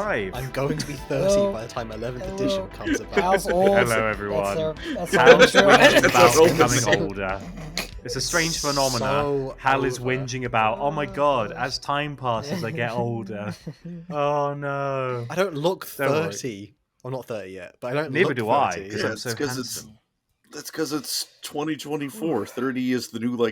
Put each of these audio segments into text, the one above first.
25. I'm going to be 30 Hello. by the time 11th edition comes about. Hal's old. Hello, everyone. That's Hal's their whinging intro. about That's becoming older. It's a strange phenomena. So Hal is over. whinging about, oh my god, as time passes, I get older. Oh no. I don't look Don't worry. 30. Well, not 30 yet, but I don't Neither look do 30. I, because I'm That's so 'cause handsome. That's because it's 2024. 30 is the new,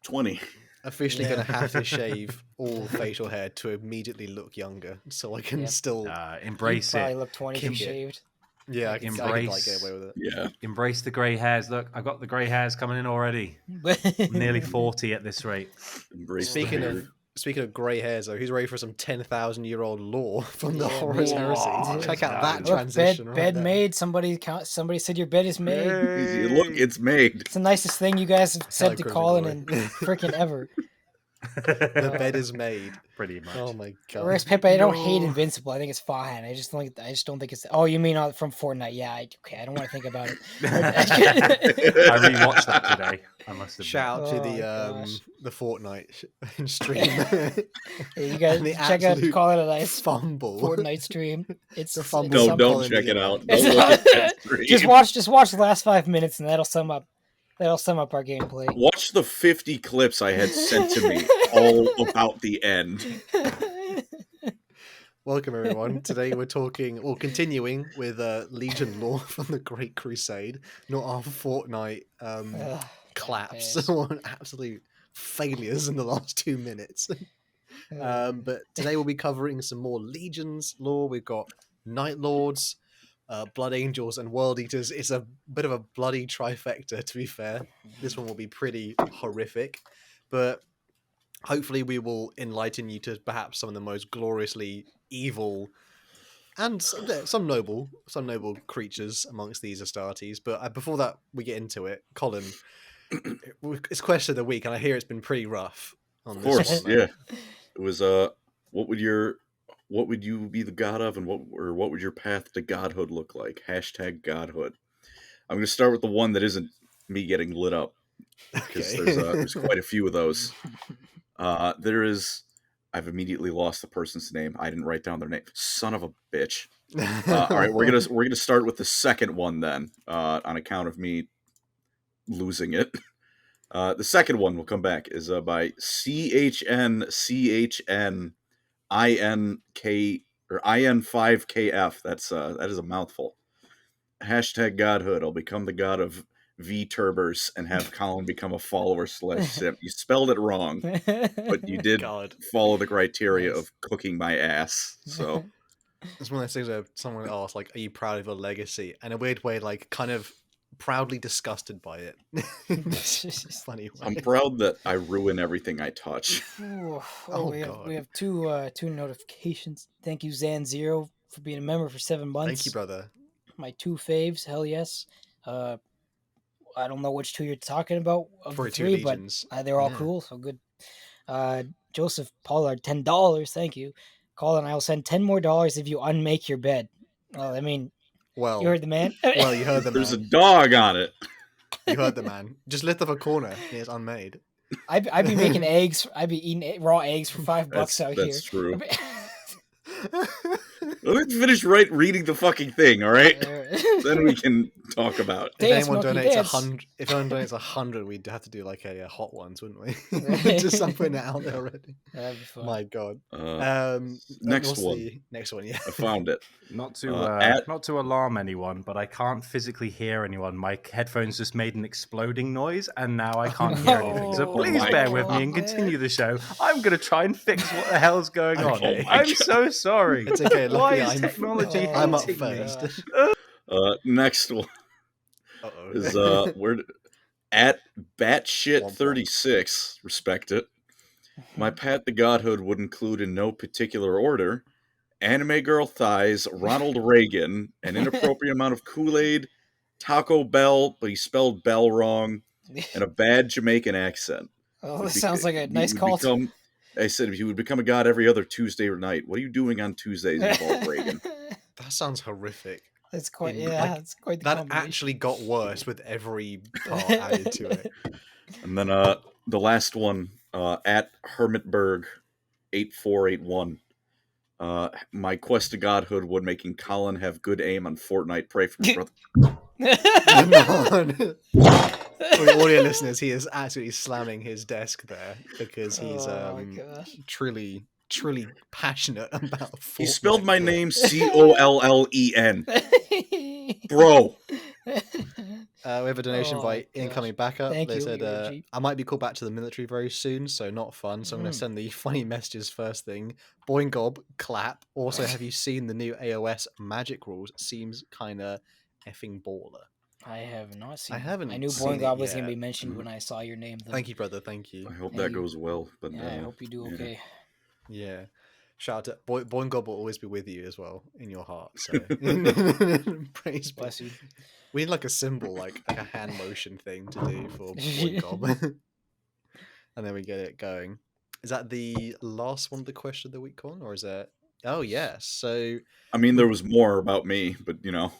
20. Officially Yeah. going to have to shave all facial hair to immediately look younger, so I can Yep. still... Embrace You probably it. look 20 Kick if it. shaved. yeah, I can like, embrace- get away with it. Yeah. Embrace the grey hairs. Look, I've got the grey hairs coming in already. I'm nearly 40 at this rate. Embrace Speaking the of beard. speaking of grey hairs, though, who's ready for some 10,000-year-old lore from the Yeah, Horus man. Heresy? Whoa, Check out that look, transition. bed right there. made. Somebody said your bed is made. Yay. Look, it's made. It's the nicest thing you guys have said to Hella Colin crazy and freaking ever. The bed is made. Pretty much. Oh my god. Whereas Pepe, I don't hate No. Invincible. I think it's fine. I just don't think it's. Oh, you mean from Fortnite? Yeah. Okay. I don't want to think about it. I rewatched that today. I must have. Shout out to Oh my the gosh. Fortnite stream. Yeah, you guys And the check out absolute Colin and I's fumble. Fortnite stream. It's The fumble. it's Don't something. check it out. It's Don't look at that stream. just watch the last 5 minutes and that'll sum up our gameplay. Watch the 50 clips I had sent to me all about the end. Welcome everyone. Today we're continuing with Legion lore from the Great Crusade, not our Fortnite Ugh, claps yes. or absolute failures in the last 2 minutes. But today we'll be covering some more Legions lore. We've got Night Lords, Blood Angels, and World Eaters. It's a bit of a bloody trifecta, to be fair. This one will be pretty horrific, but hopefully we will enlighten you to perhaps some of the most gloriously evil and some noble creatures amongst these Astartes. But before that, we get into it. Colin, it's question of the week, and I hear it's been pretty rough. On Of this course, one, yeah. It was what would you be the god of, and what would your path to godhood look like? # godhood. I'm gonna start with the one that isn't me getting lit up, because Okay. there's quite a few of those. I've immediately lost the person's name. I didn't write down their name. Son of a bitch. All right, we're gonna start with the second one then, on account of me losing it. The second one will come back is by CHN INK or IN5KF. That is a mouthful. # godhood. I'll become the god of V Turbers and have Colin become a follower / simp. You spelled it wrong, but you did God, follow the criteria Nice. of cooking my ass. So it's one of those things where someone asks, like, "Are you proud of your legacy?" And in a weird way, like, kind of proudly disgusted by it. Funny. I'm Way. proud that I ruin everything I touch. Ooh, Oh, we God. have two notifications. Thank you, Zan0, for being a member for 7 months. Thank you, brother. My 2 faves, hell yes. I don't know which 2 you're talking about of For the 2 3, but legions. they're all Yeah. cool, so good. Joseph Pollard, $10, thank you. Colin, I'll send $10 more if you unmake your bed. Well, I mean, Well, you heard the man. well, you heard the There's a man. dog on it. You heard the man. Just lift up a corner. It's unmade. I'd be making eggs. I'd be eating raw eggs for $5 out here. That's true. Let me finish reading the fucking thing, all right? Then we can talk about it. If Dance, anyone monkey, donates dance. 100, if anyone donates 100, we'd have to do like a hot ones, wouldn't we? Just I'm putting it out there already. That'd be fun. My God. Next what's one. the next one, yeah. I found it. Not to at- alarm anyone, but I can't physically hear anyone. My headphones just made an exploding noise, and now I can't hear anything. So Oh please my bear with me and God. continue the show. I'm going to try and fix what the hell's going on. Okay. Oh my I'm God. so sorry. It's okay. Why Luckily, is technology I'm up hating me? first. Next one Uh-oh. is we're at batshit36. Respect it. My path to godhood would include, in no particular order, anime girl thighs, Ronald Reagan, an inappropriate amount of Kool-Aid, Taco Bell, but he spelled Bell wrong, and a bad Jamaican accent. Oh, Would this be- sounds like a he nice would call. become- I said if you would become a god every other Tuesday or night. What are you doing on Tuesdays involved Reagan? That sounds horrific. It's quite, In, yeah, like, it's quite the That combination. actually got worse with every part added to it. And then the last one at Hermitberg 8481. My quest to godhood would making Colin have good aim on Fortnite. Pray for me, brother. Come on. For the audio listeners, he is absolutely slamming his desk there because he's Oh my gosh. truly passionate about Fortnite. He spelled my name Collen. Bro. We have a donation Oh by my gosh. Incoming Backup. Thank They you, said, Yoji. I might be called back to the military very soon, so not fun. So I'm going Mm. to send the funny messages first thing. Boing gob, clap. Also, have you seen the new AOS magic rules? Seems kind of effing baller. I have not seen. haven't I knew seen Boing it Gob was gonna yet. be mentioned when I saw your name. Though. Thank you, brother. Thank you. I hope Thank that you. goes well. But Yeah, I hope you do yeah. okay. Yeah. Shout out to Boing gob will always be with you as well in your heart. So praise be. Bless you. We need like a symbol, like a hand motion thing to do for Boing gob. And then we get it going. Is that the last one of the question of the week, Colin? Or is that... Oh, yeah. So I mean, there was more about me, but you know.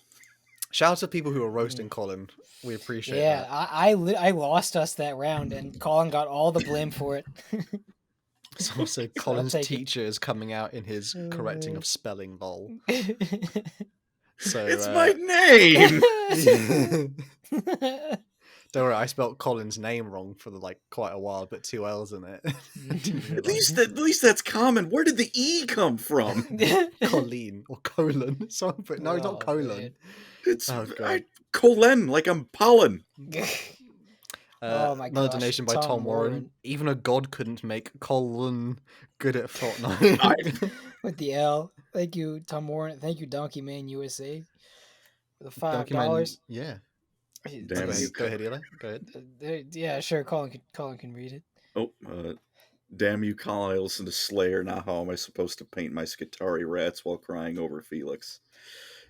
shout out to people who are roasting Colin. We appreciate Yeah, that. I lost us that round, and Colin got all the blame for it. So also I'll Colin's take it. teacher is coming out in his correcting of spelling lol. So It's my name. Don't worry, I spelt Colin's name wrong for quite a while, but 2 L's in it. Didn't At realise. least that's common. Where did the E come from? Colleen or colon. Sorry, but no, it's not Oh, colon. man. It's Oh, God. Colin, like I'm pollen. Oh my Another gosh, donation by Tom Tom Warren. Warren. Even a god couldn't make Colin good at Fortnite. With the L. Thank you, Tom Warren. Thank you, Donkey Man USA. For the Donkey Man, $5. yeah. Damn you. Go ahead, Eli. Go ahead. Yeah, sure. Colin can read it. Oh, damn you, Colin. I listen to Slayer. Now how am I supposed to paint my Skitarii rats while crying over Felix?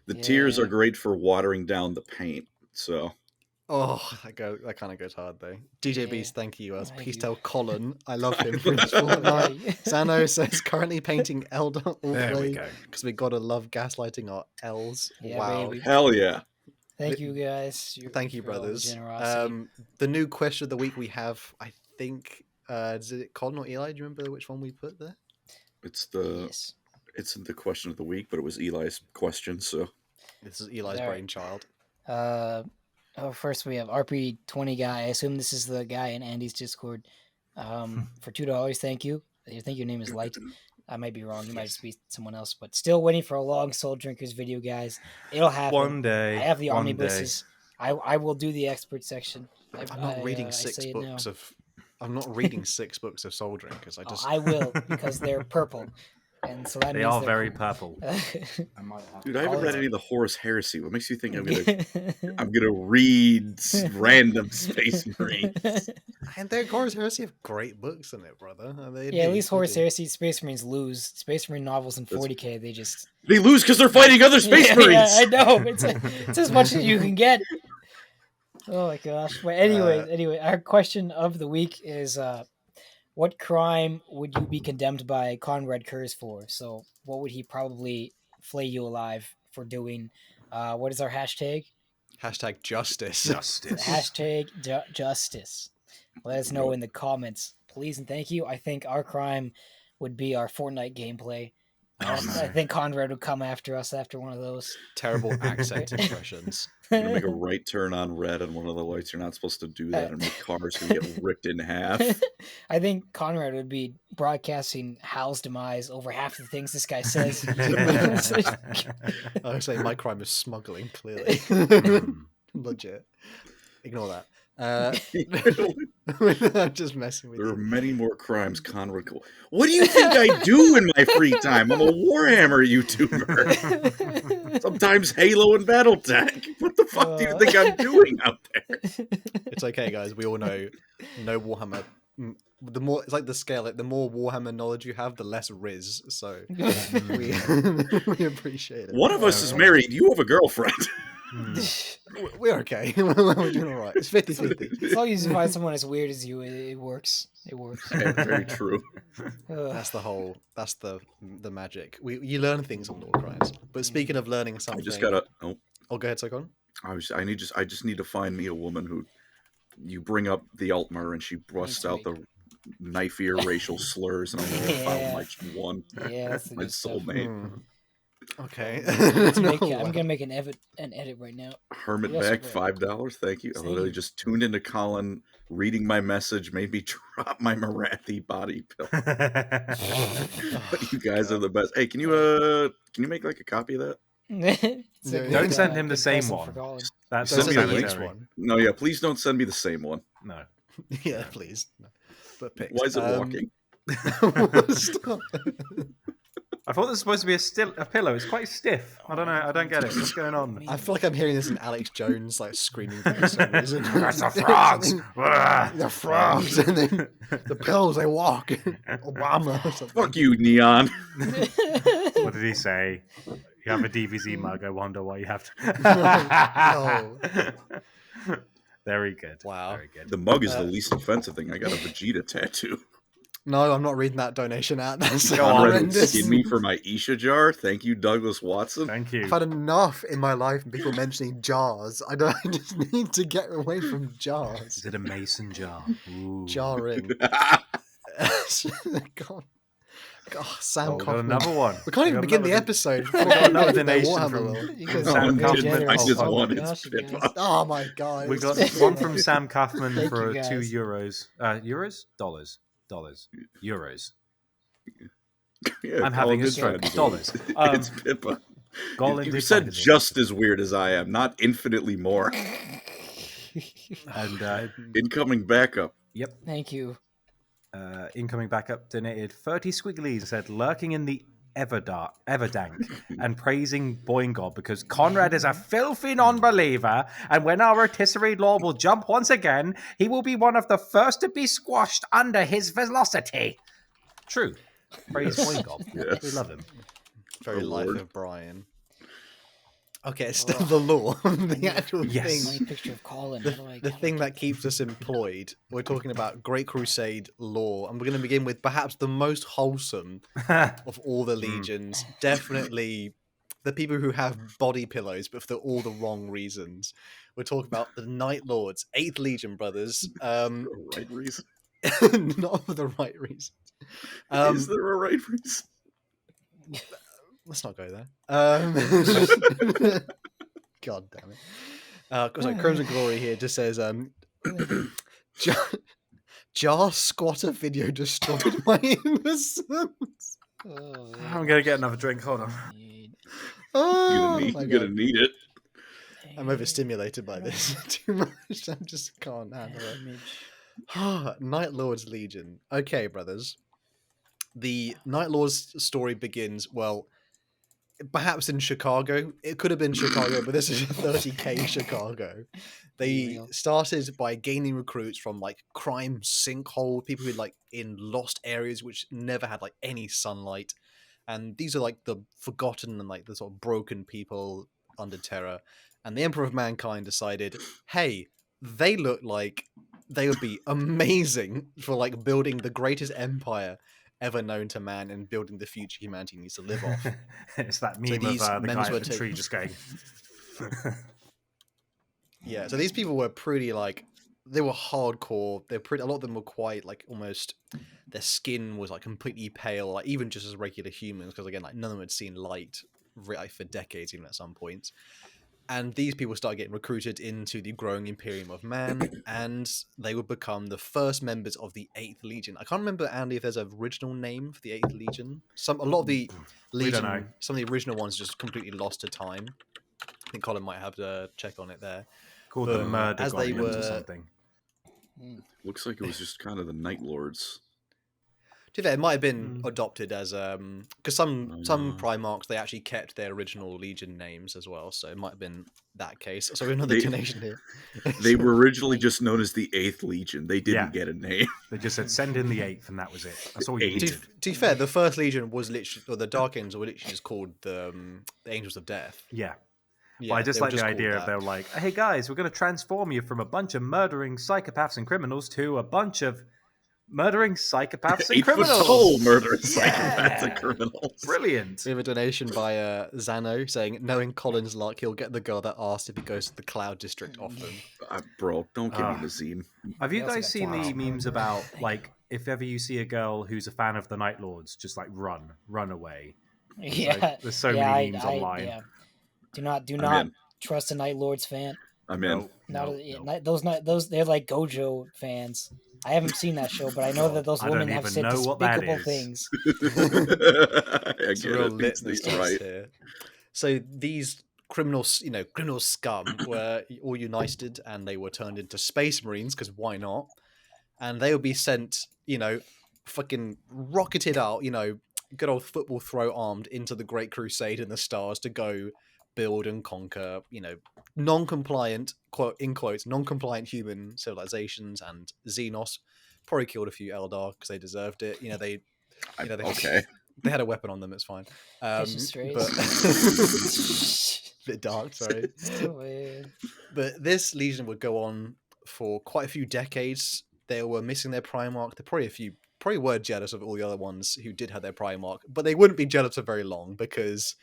The tears Yeah. are great for watering down the paint. So Oh, that kind of goes hard though. DJ Yeah. Beast, thank you. Thank Please you. tell Colin I love him for his Fortnite. Sano says currently painting Elder There we Allplay go. because we gotta love gaslighting our L's. Yeah, wow. baby. hell yeah. Thank you guys. Thank you, for all the brothers. generosity. The new question of the week we have, I think, is it Colin or Eli? Do you remember which one we put there? It's Yes. it's the question of the week, but it was Eli's question. So This is Eli's Alright. brainchild. First we have RP20 guy. I assume this is the guy in Andy's Discord. For $2, thank you. I think your name is Light. I might be wrong. You might just be someone else, but still waiting for a long Soul Drinkers video, guys. It'll happen. One day. I have the one day. omnibuses. I will do the expert section. I'm not reading I six say it now. books of. I'm not reading 6 books of Soul Drinkers. Oh, I will because they're purple, and so that They means are they're very cool. purple. I might have dude, I haven't All read right. any of the Horus Heresy. What makes you think I'm gonna read random Space Marines? And their Horus Heresy have great books in it, brother. They Yeah, at do, least they Horus do. Heresy, Space Marines lose. Space Marine novels in That's- 40k, they just They lose because they're fighting other Space yeah, Marines. Yeah, I know. It's as much as you can get. Oh my gosh. But anyway, our question of the week is what crime would you be condemned by Conrad Kurz for? So what would he probably flay you alive for doing? What is our hashtag? Hashtag justice. Justice. Hashtag justice. Let us know in the comments, please and thank you. I think our crime would be our Fortnite gameplay. I think Conrad would come after us after one of those. Terrible accent impressions. You're gonna make a right turn on red on one of the lights. You're not supposed to do that, and my car's gonna get ripped in half. I think Conrad would be broadcasting Hal's demise over half the things this guy says. I would say my crime is smuggling, clearly. Legit. Ignore that. I'm just messing with There are you. many more crimes Conrad. What do you think I do in my free time? I'm a Warhammer YouTuber. Sometimes Halo and BattleTech. What the fuck do you think I'm doing out there? It's okay, guys. We all know no Warhammer. The more it's like the scale. Like the more Warhammer knowledge you have, the less Riz. So we we appreciate it. One of us is married. You have a girlfriend. We're okay. We're doing all right. It's 50-50. As long as you find someone as weird as you, it works. It works. Very true. Ugh. That's the whole. That's the magic. You learn things on Lord Crimes. But speaking of learning I something, just gotta. Oh, Oh, go ahead, Sokon. I just need to find me a woman who. You bring up the Altmer and she busts to out the knifier racial slurs, and I'll know if I found my one, Yeah, that's the my good stuff. soulmate. Okay. I'm gonna make an edit right now. Hermit Yes, back bro. $5. Thank you. I Thank literally you. just tuned into Colin reading my message, made me drop my Marathi body pill. But you guys are the best. Hey, can you make like a copy of that? It's a Don't good, send him the good same present one. for Colin. That's Don't Send me send the the link. next unnecessary. one. No, yeah, please don't send me the same one. No. Yeah, please. No. But pics. Why is it walking? Stop. I thought this was supposed to be a pillow. It's quite stiff. I don't know. I don't get it. What's going on? I feel like I'm hearing this in Alex Jones like screaming for some reason. That's the frogs. The frogs, and then the pills they walk. Obama or something. Fuck you, Neon. What did he say? You have a DVZ mug. I wonder why you have to. Very good. Wow. Very good. The mug is the least offensive thing. I got a Vegeta tattoo. No, I'm not reading that donation out. That's Go on. Conrad horrendous. skin me for my Isha jar. Thank you, Douglas Watson. Thank you. I've had enough in my life of people mentioning jars. I just need to get away from jars. Is it a mason jar? Ooh. Jarring. God. Sam Oh, we got Kaufman. another one. We can't even We got begin the another- episode. We got another They donation Warhammer from- lore. You guys Sam are very Kaufman. generous. I just Oh my wanted gosh, to you spit guys. on. Oh my god. We got it's- one from Sam Kaufman Thank for you, guys. €2. Euros? Dollars. Euros. Yeah, I'm having Colin a did stroke. find it. Dollars. It's Pippa. Golan You did said find it. just as weird as I am, not infinitely more. And Incoming backup. yep, Thank you. incoming backup donated 30 squigglies. Said lurking in the Everdank and praising Boingod because Conrad is a filthy non-believer, and when our rotisserie law will jump once again, he will be one of the first to be squashed under his velocity. True. Praise Boingod. Yes. We love him. Very Oh, life Lord. of Brian. Okay, it's still the law. The actual Yes. thing. My picture of Colin. How do I The how do I thing get that keeps us employed. We're talking about Great Crusade lore, and we're going to begin with perhaps the most wholesome of all the legions. Definitely the people who have body pillows, but for all the wrong reasons. We're talking about the Night Lords, 8th Legion, brothers. For a right reason. Not for the right reasons. Is there a right reason? Let's not go there. God damn it. Sorry, Crimson Glory here just says, Jar Squatter video destroyed my innocence. Oh, I'm gonna get another drink. Hold on. Oh, You're my gonna God. need it. I'm overstimulated by this too much. I just can't handle it. Night Lord's Legion. Okay, brothers. The Night Lord's story begins, well, perhaps in Chicago. It could have been Chicago, but this is 30k Chicago. They Real. started by gaining recruits from like crime sinkhole, people who like in lost areas which never had like any sunlight. And these are like the forgotten and like the sort of broken people under terror. And the Emperor of Mankind decided, hey, they look like they would be amazing for like building the greatest empire ever known to man and building the future humanity needs to live off. It's that meme these of the members guy were at the taken- tree just going. Yeah, so these people were pretty like they were hardcore. They're pretty. A lot of them were quite like almost. Their skin was like completely pale, like even just as regular humans, because again, like none of them had seen light like, for decades, even at some points. And these people started getting recruited into the growing Imperium of Man, and they would become the first members of the 8th Legion. I can't remember, Andy, if there's an original name for the 8th Legion. A lot of the We don't know. Legion, some of the original ones just completely lost to time. I think Colin might have to check on it there. Called But the murder as they goblins or were- something. Looks like it was just kind of the Night Lords. To be fair, it might have been adopted as because some Ah. Primarchs they actually kept their original Legion names as well, so it might have been that case. So another They- donation here. They were originally just known as the 8th Legion. They didn't Yeah. get a name. They just said send in the 8th, and that was it. That's all you Eight. to, needed. to be fair, the first Legion was literally, or the Dark Angels were literally just called the Angels of Death. Yeah. Yeah, But I just they were like the called idea of that. they're like, hey guys, we're going to transform you from a bunch of murdering psychopaths and criminals to a bunch of murdering psychopaths and 8 foot criminals. tall murderers, psychopaths, Yeah. and criminals. Brilliant. We have a donation by Zano saying, knowing Colin's luck, he'll get the girl that asked if he goes to the Cloud District often. Bro, don't give Ah. me the scene. Have you I also guys got seen the flowers. memes about like if ever you see a girl who's a fan of the Night Lords, just like run away. Yeah, There's so many memes online. Yeah. Do not in. trust a Night Lords fan. I'm in. Those they're like Gojo fans. I haven't seen that show, but I know that those I don't women have even said know what that despicable is. things. It's a real He's litmus test right. here. So these criminals, criminal scum were all united, and they were turned into space marines because why not? And they would be sent, fucking rocketed out, good old football throw armed into the Great Crusade in the stars to go build and conquer, non-compliant, quote in quotes, non-compliant human civilizations. And Xenos probably killed a few Eldar because they deserved it. Okay. They had a weapon on them. It's fine. Vicious race. But bit dark. Sorry. So weird. But this legion would go on for quite a few decades. They were missing their Primarch. They probably were jealous of all the other ones who did have their Primarch, but they wouldn't be jealous for very long because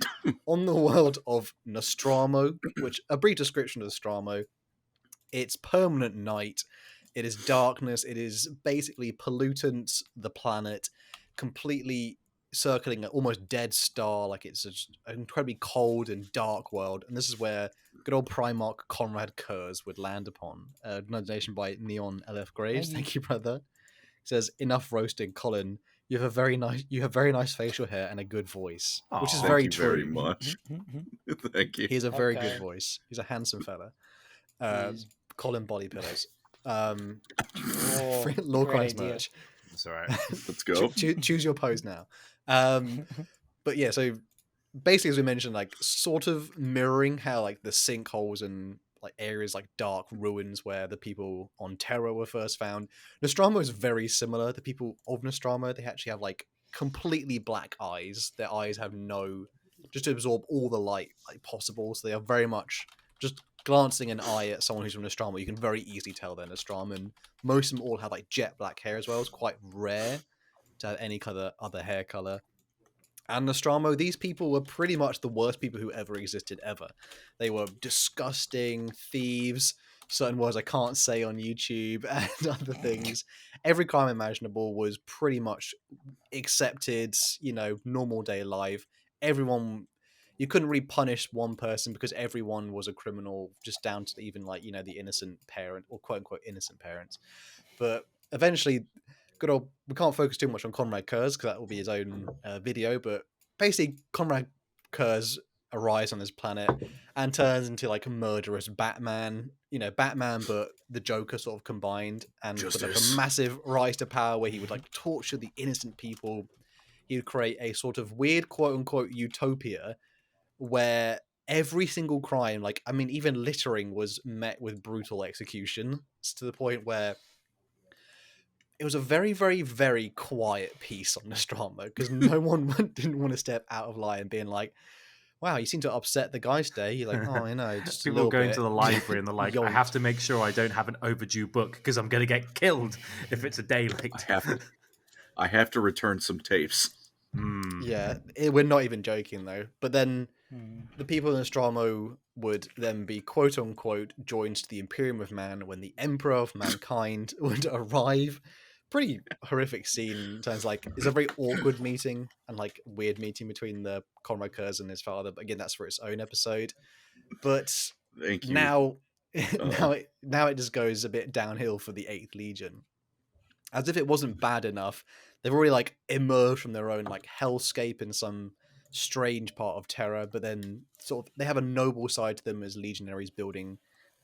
on the world of Nostromo, which a brief description of Nostromo, it's permanent night. It is darkness. It is basically pollutants, the planet, completely circling an almost dead star. Like it's just an incredibly cold and dark world. And this is where good old Primarch Conrad Kurz would land upon. Donation by Neon LF Graves. Thank you, brother. It says, enough roasting, Colin. You have very nice facial hair and a good voice, which is Aw, very Thank you true. very much. Thank you. He has a very Okay. good voice. He's a handsome fella. Jeez. Colin Body Pillows. Oh, Lord great Christ idea. merch. It's all right. Let's go. Choose your pose now. But yeah, so basically, as we mentioned, like sort of mirroring how like the sinkholes and like areas like dark ruins where the people on Terra were first found. Nostromo is very similar. The people of Nostromo, they actually have like completely black eyes. Their eyes have just to absorb all the light like possible. So they are very much just glancing an eye at someone who's from Nostromo. You can very easily tell they're Nostromo. And most of them all have like jet black hair as well. It's quite rare to have any other hair color. And Nostromo, these people were pretty much the worst people who ever existed ever. They were disgusting thieves, certain words I can't say on YouTube, and other things. Every crime imaginable was pretty much accepted, normal day life. Everyone, you couldn't really punish one person because everyone was a criminal, just down to even like, the innocent parent or quote unquote innocent parents. But eventually, we can't focus too much on Conrad Kurz because that will be his own video, but basically Conrad Kurz arrives on this planet and turns into like a murderous Batman, Batman but the Joker sort of combined, and with like a massive rise to power where he would like torture the innocent people. He would create a sort of weird quote unquote utopia where every single crime, even littering, was met with brutal execution, to the point where it was a very, very, very quiet piece on Nostromo because no one didn't want to step out of line being like, wow, you seem to upset the guys today. You're like, oh, just People a going bit. to the library and they're like, I Yonked. have to make sure I don't have an overdue book because I'm going to get killed if it's a day late. I have to return some tapes. Yeah, we're not even joking though. But then the people in Nostromo would then be quote unquote joined to the Imperium of Man when the Emperor of Mankind would arrive. Pretty horrific scene in terms it's a very awkward meeting and like weird meeting between the Conrad Kurz and his father. But again, that's for its own episode. But Thank you. now it just goes a bit downhill for the 8th Legion. As if it wasn't bad enough, they've already emerged from their own hellscape in some strange part of Terra, but then sort of they have a noble side to them as legionaries building.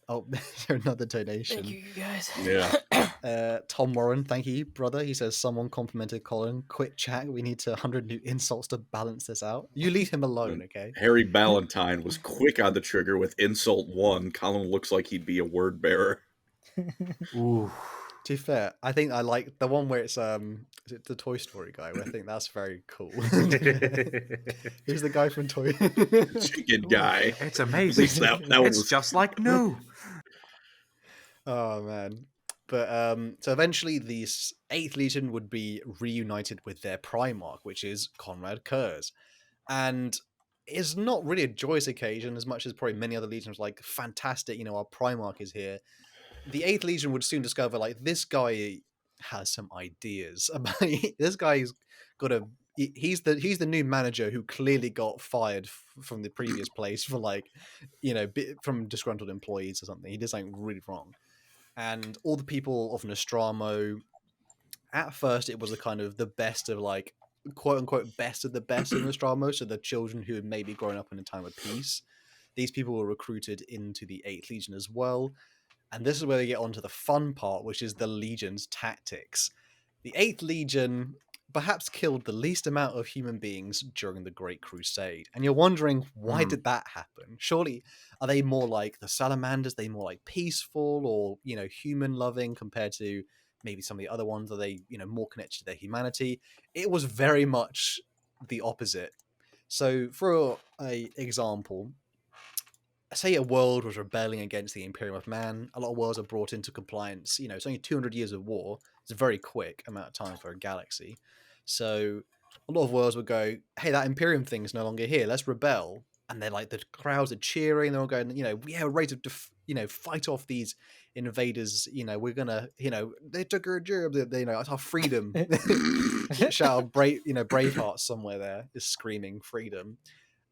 Oh, another donation. Thank you guys. Yeah. Tom Warren, thank you, brother. He says someone complimented Colin. Quit chat. We need 100 new insults to balance this out. You leave him alone, okay? Harry Ballantyne was quick on the trigger with insult 1. Colin looks like he'd be a word bearer. Ooh. To be fair, I think I like the one where it's is it the Toy Story guy? I think that's very cool. Who's the guy from Toy? Chicken guy. It's amazing. That one It's was... just like new. Oh man. But so eventually the 8th Legion would be reunited with their Primarch, which is Conrad Kurz. And it's not really a joyous occasion as much as probably many other legions like, fantastic, our Primarch is here. The 8th Legion would soon discover this guy has some ideas about this guy's got a he's the new manager who clearly got fired from the previous place for like, you know, from disgruntled employees or something. He did something really wrong. And all the people of Nostromo, at first it was a kind of the best of like quote unquote best of the best of Nostromo, so the children who had maybe grown up in a time of peace. These people were recruited into the 8th Legion as well. And this is where they get onto the fun part, which is the Legion's tactics. The 8th Legion perhaps killed the least amount of human beings during the Great Crusade. And you're wondering, why did that happen? Surely, are they more like the Salamanders? Are they more like peaceful or, you know, human-loving compared to maybe some of the other ones? Are they, you know, more connected to their humanity? It was very much the opposite. So, for an example, say a world was rebelling against the Imperium of Man, a lot of worlds are brought into compliance. You know, it's only 200 years of war. It's a very quick amount of time for a galaxy. So a lot of worlds would go, hey, that Imperium thing's no longer here. Let's rebel. And they're like, the crowds are cheering. They're all going, you know, yeah, we're ready to, you know, fight off these invaders. You know, we're gonna, you know, they took our job. They, you know, it's our freedom. Shout, Braveheart somewhere there is screaming freedom.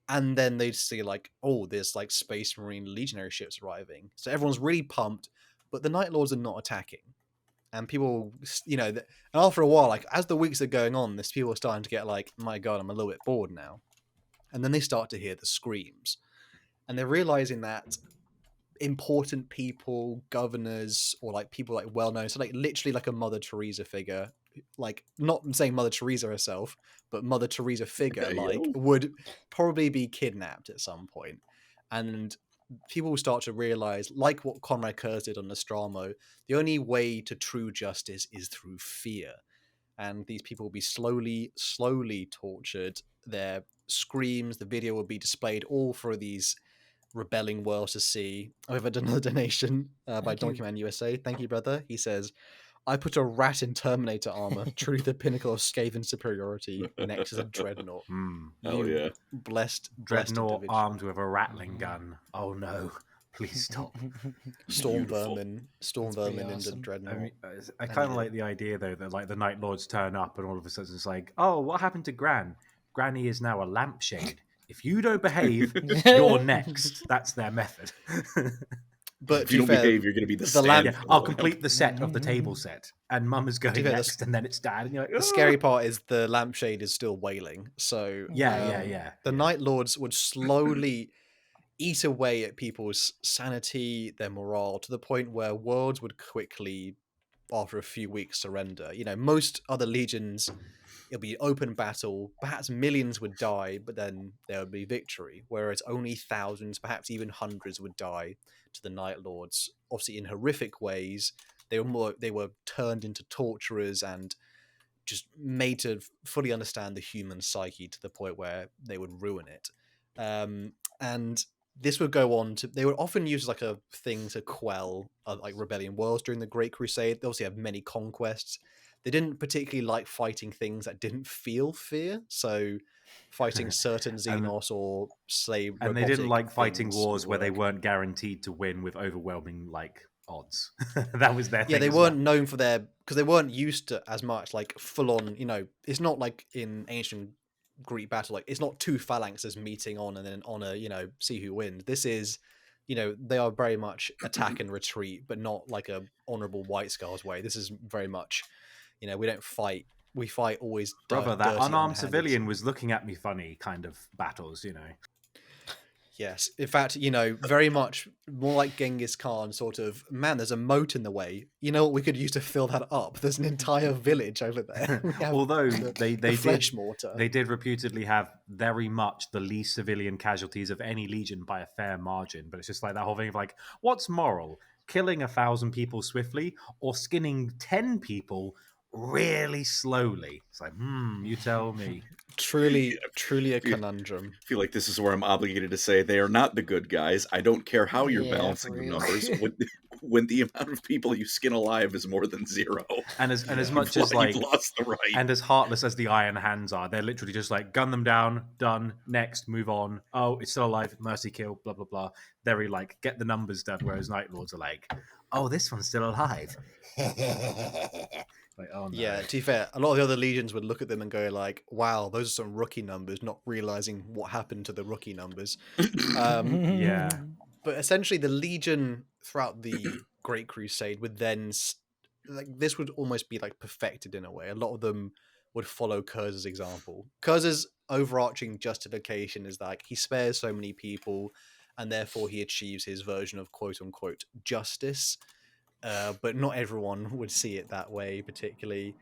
And then they'd see like, oh, there's like Space Marine legionary ships arriving. So everyone's really pumped, but the Night Lords are not attacking. And people, you know, and after a while, like as the weeks are going on, this people are starting to get like, my God, I'm a little bit bored now. And then they start to hear the screams. And they're realizing that important people, governors, or like people like well-known, so like literally like a Mother Teresa figure, like not saying Mother Teresa herself, but Mother Teresa figure, like would probably be kidnapped at some point. And people will start to realize, like what Conrad Kurz did on Nostromo, the only way to true justice is through fear. And these people will be slowly tortured. Their screams, the video will be displayed all for these rebelling worlds to see. I've had another donation by Donkey Man USA. Thank you, brother. He says, I put a rat in Terminator armor, truly the pinnacle of Skaven superiority, next to a dreadnought. Hell yeah. Blessed Dreadnought armed with a rattling gun. Oh no. Please stop. Storm vermin awesome. into dreadnought. I mean, I kind of like the idea though that like the Night Lords turn up and all of a sudden it's like, oh, what happened to Gran? Granny is now a lampshade. If you don't behave, you're next. That's their method. But if you don't behave, you're going to be the stand. Yeah, I'll complete the set of the table set, and Mum is going next, and then it's Dad, and you're like, oh. The scary part is the lampshade is still wailing. So yeah. The Night Lords would slowly eat away at people's sanity, their morale, to the point where worlds would quickly, after a few weeks, surrender. You know, most other legions, it'll be open battle. Perhaps millions would die, but then there would be victory. Whereas only thousands, perhaps even hundreds, would die to the Night Lords. Obviously, in horrific ways. They were turned into torturers and just made to fully understand the human psyche to the point where they would ruin it. And this would go on to, they would often use like a thing to quell like rebellion worlds during the Great Crusade. They obviously have many conquests. They didn't particularly like fighting things that didn't feel fear. So fighting certain Xenos or slave, and they didn't like fighting wars where they weren't guaranteed to win with overwhelming like odds. That was their thing. Yeah, they weren't known for their, because they weren't used to as much like full on, you know, it's not like in ancient Greek battle, like it's not two phalanxes meeting on and then on a, you know, see who wins. This is, you know, they are very much attack and retreat, but not like a honorable White Scars way. This is very much, you know, we don't fight. We fight always. Brother, that unarmed civilian was looking at me funny kind of battles, you know. Yes. In fact, you know, very much more like Genghis Khan sort of, man, there's a moat in the way. You know what we could use to fill that up? There's an entire village over there. Although they flesh mortar. They did reputedly have very much the least civilian casualties of any legion by a fair margin. But it's just like that whole thing of like, what's moral? Killing 1,000 people swiftly or skinning 10 people really slowly? It's like, you tell me. Truly a conundrum. I feel like this is where I'm obligated to say they are not the good guys. I don't care how you're balancing the numbers. when the amount of people you skin alive is more than 0. And as much You've as like lost the right. and as heartless as the Iron Hands are, they're literally just like gun them down, done, next, move on. Oh, it's still alive, mercy kill, blah blah blah. Very like get the numbers done. Whereas Night Lords are like, oh, this one's still alive. Like, oh no. Yeah, to be fair, a lot of the other legions would look at them and go like, "Wow, those are some rookie numbers," not realizing what happened to the rookie numbers. Yeah. But essentially, the legion throughout the Great Crusade would then like this would almost be like perfected in a way. A lot of them would follow Curz's example. Curz's overarching justification is that he spares so many people, and therefore he achieves his version of quote unquote justice. But not everyone would see it that way. Particularly,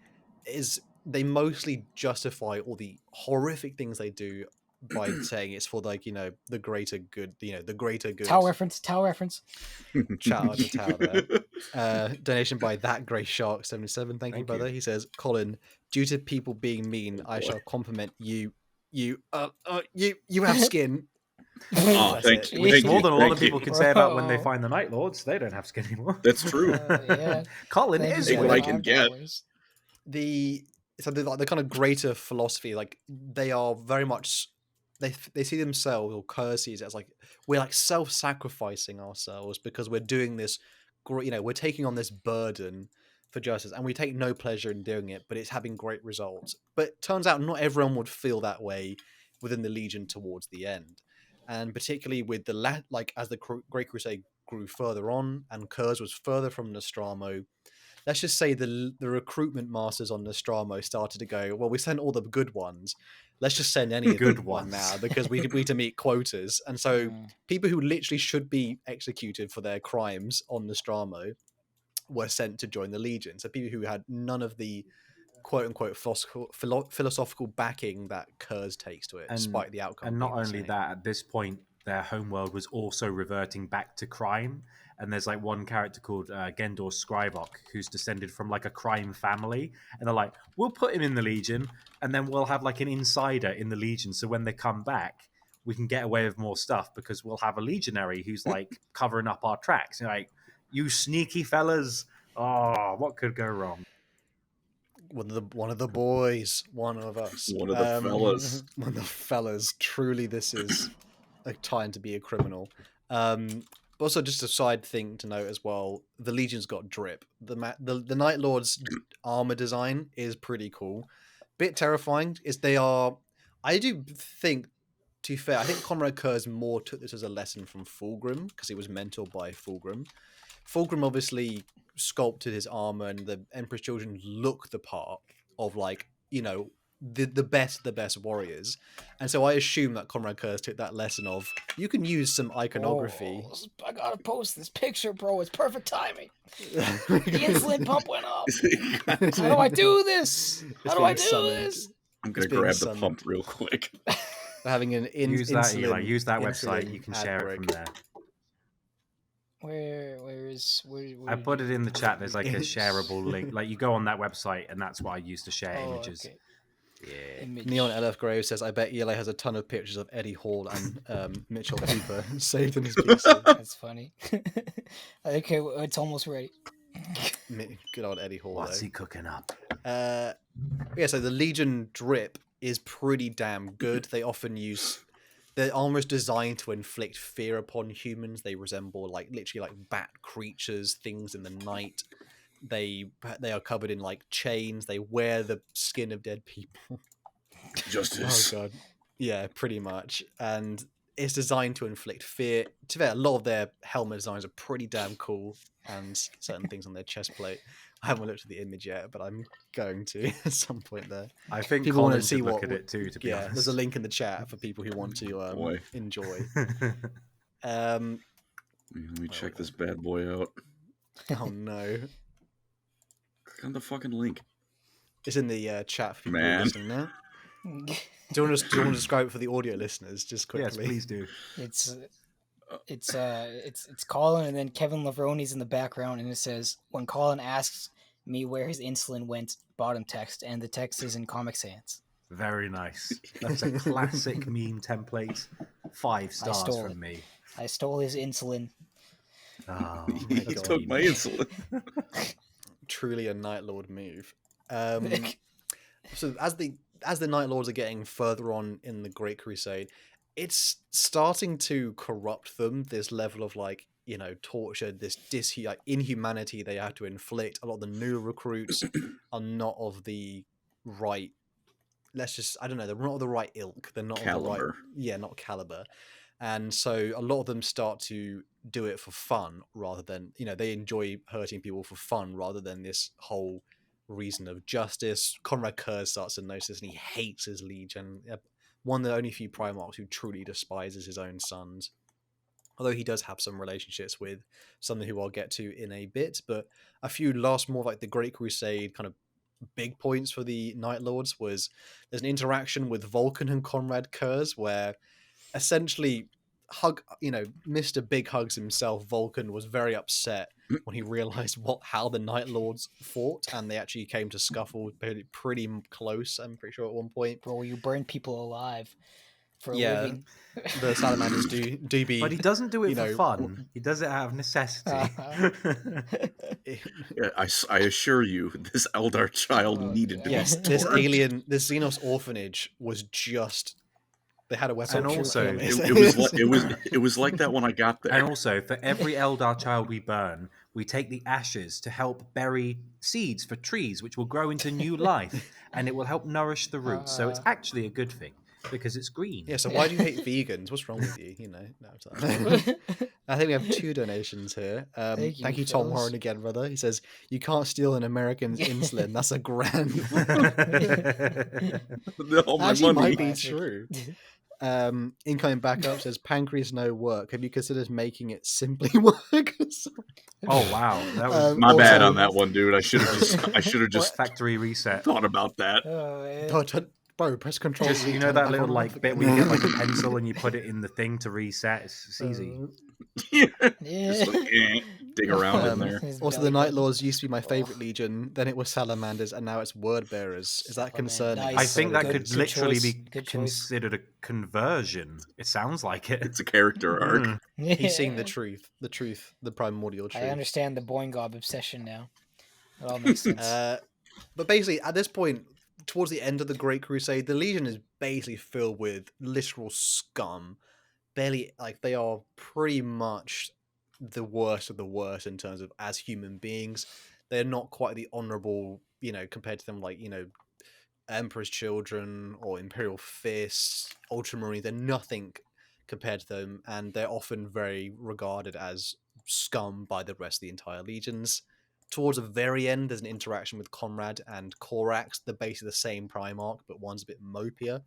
they mostly justify all the horrific things they do by saying it's for like the greater good. The greater good. Tau reference. Shout out to Tau there. Donation by that Grey Shark 77. Thank you, brother. He says, Colin, due to people being mean, I shall compliment you. You have skin. Oh, thank you. Which is more than a lot of Thank you. people can say about when they find the Night Lords. They don't have skin anymore. That's true. Yeah. Colin Thank is you Take for what I the can get. $5. The kind of greater philosophy, like they are very much they see themselves, or Curse sees it as like we're like self-sacrificing ourselves because we're doing this we're taking on this burden for justice, and we take no pleasure in doing it, but it's having great results. But turns out not everyone would feel that way within the Legion towards the end, and particularly with as the Great Crusade grew further on and Curse was further from Nostramo. Let's just say the recruitment masters on Nostramo started to go, well, we sent all the good ones. Let's just send any of Good them ones. now because we need to meet quotas. And so people who literally should be executed for their crimes on Nostramo were sent to join the Legion. So people who had none of the quote-unquote philosophical backing that Curse takes to it, despite the outcome. And not being the only same. that, at this point, their homeworld was also reverting back to crime. And there's like one character called Gendor Scrivok, who's descended from like a crime family. And they're like, we'll put him in the Legion, and then we'll have like an insider in the Legion. So when they come back, we can get away with more stuff because we'll have a legionary who's like covering up our tracks. You're like, you sneaky fellas. Oh, what could go wrong? One of the boys, one of us, One of the fellas. one of the fellas. Truly, this is a time to be a criminal. But also, just a side thing to note as well: the Legion's got drip. The Night Lord's armor design is pretty cool. Bit terrifying. I do think, to be fair, I think Conrad Kurz more took this as a lesson from Fulgrim because he was mentored by Fulgrim. Fulgrim obviously sculpted his armor, and the Emperor's Children look the part of the best warriors, and so I assume that Conrad Kurz took that lesson of you can use some iconography. Oh, I gotta post this picture, bro. It's perfect timing. The insulin pump went up. How do I do this? How do I do this? I'm going It's to grab being the summoned. pump real quick. Having an Use that, insulin, Eli. Use that insulin website. You can ad share break. it from there. Where I put it in the chat. There's like a It's- shareable link. Like you go on that website, and that's what I use to share images. Okay. Yeah. Image. Neon LF Grove says, I bet Eli has a ton of pictures of Eddie Hall and Mitchell Cooper saved in his PC. That's funny. Okay, it's almost ready. Good old Eddie Hall, What's though. he cooking up? Yeah, so the Legion drip is pretty damn good. They often use... They're almost designed to inflict fear upon humans. They resemble literally bat creatures, things in the night. They are covered in chains. They wear the skin of dead people. Justice. Oh god, yeah, pretty much. And it's designed to inflict fear. To be fair, a lot of their helmet designs are pretty damn cool, and certain things on their chest plate. I haven't looked at the image yet, but I'm going to at some point there. I think People wanna Colin see should look what- at it too. To be Yeah, honest, there's a link in the chat for people who want to Boy. enjoy. Let me check this bad boy out. Oh no, Click on the fucking link. it's in the chat for people who are Man. listening now. Do you want to describe it for the audio listeners just yes, quickly? please do. It's Colin, and then Kevin Lavroni's in the background, and it says, "When Colin asks me where his insulin went," bottom text, and the text is in Comic Sans. Very nice. That's a classic meme template. 5 stars stole from it. me. I stole his insulin. Oh, He God. took my insulin. Truly a Night Lord move. So as the Night Lords are getting further on in the Great Crusade, it's starting to corrupt them. This level of like, you know, torture, this inhumanity they have to inflict. A lot of the new recruits are not of the right. I don't know. They're not of the right ilk. They're not of the right. Caliber. Yeah, not caliber. And so a lot of them start to do it for fun rather than, you know, they enjoy hurting people for fun rather than this whole reason of justice. Conrad Kurz starts to notice this and he hates his legion. One of the only few Primarchs who truly despises his own sons. Although he does have some relationships with some who I'll get to in a bit. But a few last more like the Great Crusade kind of big points for the Night Lords was there's an interaction with Vulcan and Conrad Kurz where essentially Mr. Big Hugs himself, Vulcan, was very upset when he realized how the Night Lords fought, and they actually came to scuffle pretty close, I'm pretty sure, at one point. Bro, you burn people alive for a Yeah. living. The salamanders do be, But he doesn't do it you for know, fun. He does it out of necessity. Yeah, I assure you, this Eldar child Oh, needed to yes, be this tortured. this Xenos orphanage was just, they had a weapon. And to also, kill It was like that when I got there. And also, for every Eldar child we burn, we take the ashes to help bury seeds for trees, which will grow into new life, and it will help nourish the roots. So it's actually a good thing because it's green. Yeah, so why do you hate vegans? What's wrong with you? You know, no, it's not. I think we have 2 donations here. Thank you, Tom fellas. Warren, again, brother. He says, you can't steal an American's insulin. That's a grand. All my Actually, money. might be Classic. true. Incoming backup says, pancreas no work. Have you considered making it simply work? Oh wow, that was My bad also- on that one, dude. I should have just factory reset. thought about that. Oh, man. Bro, press control. Just, Z, you know turn it that back little on and like off bit again. where you get like a pencil and you put it in the thing to reset. It's easy. Yeah. Yeah. Just like, dig around in there. His Also, belly the Night button. Lords used to be my favorite legion. Then it was Salamanders, and now it's Word Bearers. Is that Oh, man, concerning? nice. I think that Good- could good literally choice. be Good choice. considered a conversion. It sounds like it. It's a character arc. Mm. He's seen the Yeah. truth, the primordial truth. I understand the Boingob obsession now. It all makes sense. But basically, at this point, towards the end of the Great Crusade, the Legion is basically filled with literal scum. Barely, like, they are pretty much the worst of the worst in terms of as human beings. They're not quite the honorable, you know, compared to them, like, you know, Emperor's Children or Imperial Fists, Ultramarines. They're nothing compared to them, and they're often very regarded as scum by the rest of the entire legions. Towards the very end, there's an interaction with Conrad and Corax. They're basically the same Primarch, but one's a bit mopier.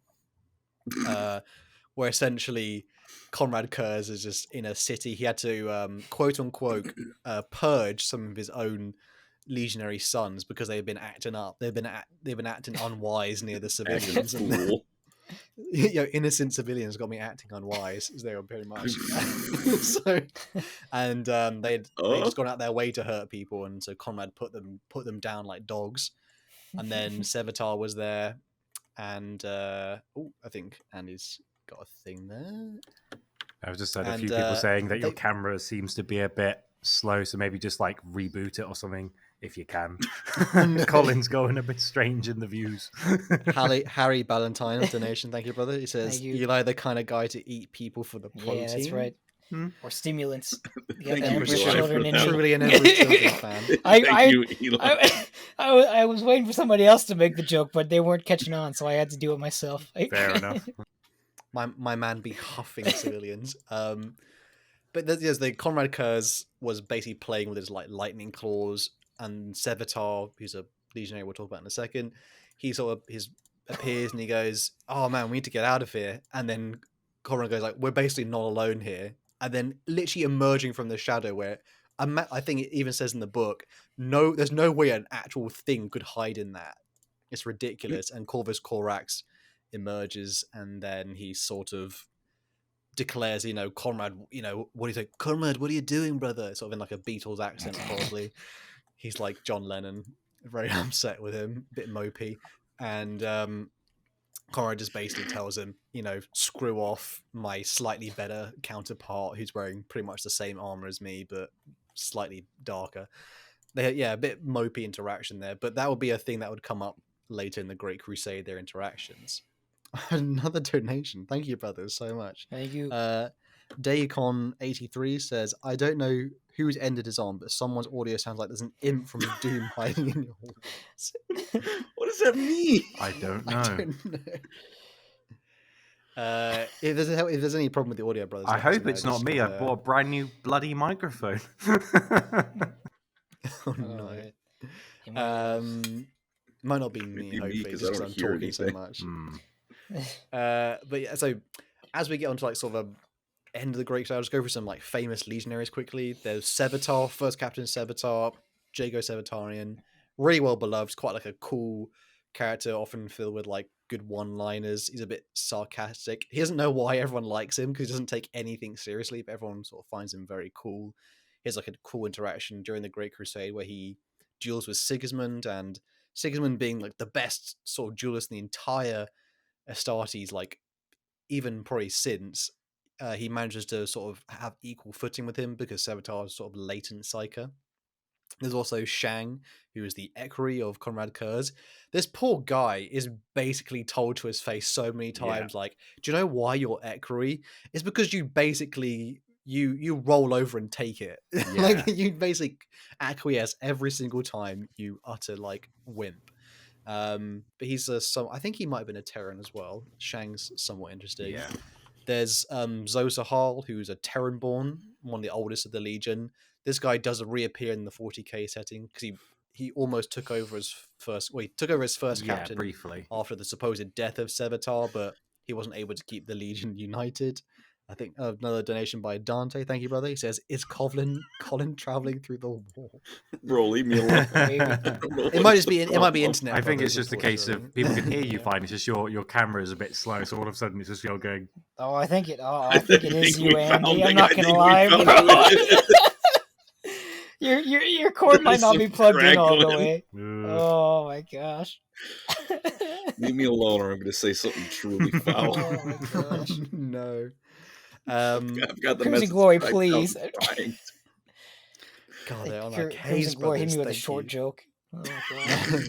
Where essentially Conrad Kurz is just in a city. He had to, quote unquote, purge some of his own legionary sons because they've been acting up. They've been acting unwise near the Acting civilians. And fool. you know, innocent civilians got me acting unwise, as they were pretty much. So, and they'd just gone out their way to hurt people, and so Conrad put them down like dogs. And then Sevatar was there, and I think Andy's got a thing there. I've just heard a And, few people saying that your they- camera seems to be a bit slow, so maybe just like reboot it or something if you can. No. Colin's going a bit strange in the views. Harry Ballantyne's donation, thank you, brother. He says, Thank you. Eli the kind of guy to eat people for the protein. Yeah, that's right. Hmm. Or stimulants. You got Thank the you, Emperor's Eli, Children for in that. me. Truly an Emperor's Children fan. I- Thank you, Eli. I was waiting for somebody else to make the joke, but they weren't catching on, so I had to do it myself. Fair enough. My man be huffing civilians. But the Conrad Kurz was basically playing with his like lightning claws, and Sevatar, who's a legionary we'll talk about in a second, he sort of appears and he goes, "Oh man, we need to get out of here." And then Conrad goes like, "We're basically not alone here." And then literally emerging from the shadow, where I think it even says in the book, there's no way an actual thing could hide in that. It's ridiculous. And Corvus Corax emerges, and then he sort of declares, you know, Conrad, you know, what do you think? Conrad, what are you doing, brother? Sort of in like a Beatles accent, probably. He's like John Lennon, very upset with him, a bit mopey. And Conrad just basically tells him, screw off my slightly better counterpart who's wearing pretty much the same armor as me, but slightly darker. A bit mopey interaction there, but that would be a thing that would come up later in the Great Crusade, their interactions. Another donation. Thank you, brothers, so much. Thank you. Daycon83 says, I don't know whose end it is on, but someone's audio sounds like there's an imp from Doom hiding in your walls. What does that mean? I don't know. I don't know. If there's any problem with the audio, brothers, I let us hope know. it's not Just, me. I bought a brand new bloody microphone. Oh no. Might not be me, Maybe me, hopefully, 'cause just I because don't I'm hear talking so anything. much. Hmm. But yeah, so as we get onto like sort of a end of the Great Crusade, I'll just go through some like famous legionaries quickly. There's Sevatar, first captain Sevatar, Jago Sevatarian, really well beloved, quite like a cool character, often filled with like good one-liners. He's a bit sarcastic. He doesn't know why everyone likes him because he doesn't take anything seriously, but everyone sort of finds him very cool. He has like a cool interaction during the Great Crusade where he duels with Sigismund, and Sigismund being like the best sort of duelist in the entire Astartes, like even probably since, he manages to sort of have equal footing with him because Sevatar is sort of latent psyker. There's also Shang, who is the equerry of Conrad Kurz. This poor guy is basically told to his face so many times, like, do you know why you're equerry? It's because you basically you roll over and take it. Like you basically acquiesce every single time, you utter like wimp. But he's I think he might have been a Terran as well. Shang's somewhat interesting. Yeah. There's Zoe Sahal, who's a Terran-born, one of the oldest of the Legion. This guy does reappear in the 40k setting because he almost took over as first. Well, he took over as first captain briefly. after the supposed death of Sevatar, but he wasn't able to keep the Legion united. I think another donation by Dante. Thank you, brother. He says, "Is Colin traveling through the wall?" Bro, leave me alone. It might just be. It might be internet. I think it's brothers, just a case of unfortunately. people can hear you fine. It's just your camera is a bit slow, so all of a sudden it's just you're going. Oh, I think it is we you, Andy. found I'm it. not I gonna think we lie. found bro. it. Your cord might There's not be some plugged in all the crackling. way. Oh my gosh. Leave me alone, or I'm going to say something truly foul. Oh my gosh. No. I've got the Crimson message Glory, typed out. please. I'm trying. God, Like, they're on like Crimson Hayes Glory, hit brothers. me with a Thank short you. joke. Oh god.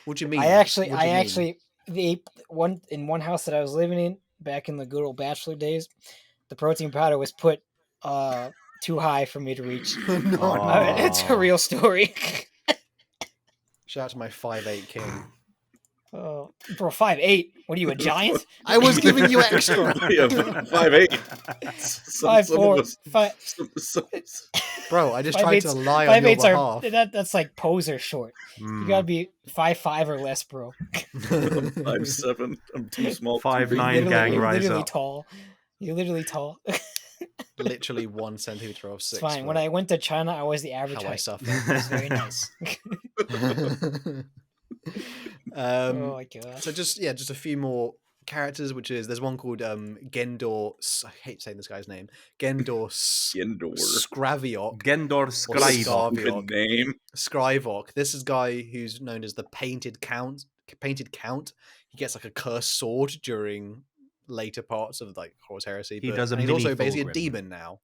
What do you mean? I actually, What do you mean? in one house that I was living in back in the good old bachelor days, the protein powder was put too high for me to reach. No. It's a real story. Shout out to my 5'8" king. Oh, bro, 5'8". What are you, a giant? I was giving you extra. Yeah, 5'8". 5'4". Bro, I just Five tried eights- to lie on your 5'8" behalf. that's like poser short. You gotta be 5'5" or less, bro. 5'7". I'm too small. 5'9" gang, You're rise literally up. tall. You're literally tall. Literally 1 centimeter of 6. It's fine. When I went to China, I was the average How I height. suffer. It's very nice. Oh my gosh. So just a few more characters, which is there's one called Gendor. I hate saying this guy's name. Gendor Gendor. Skraviok. Gendor Scribe. Good name. Scrivok. This is a guy who's known as the Painted Count. He gets like a cursed sword during later parts of like Horus Heresy. He does a and he's mini also basically a Fulgrim. demon now.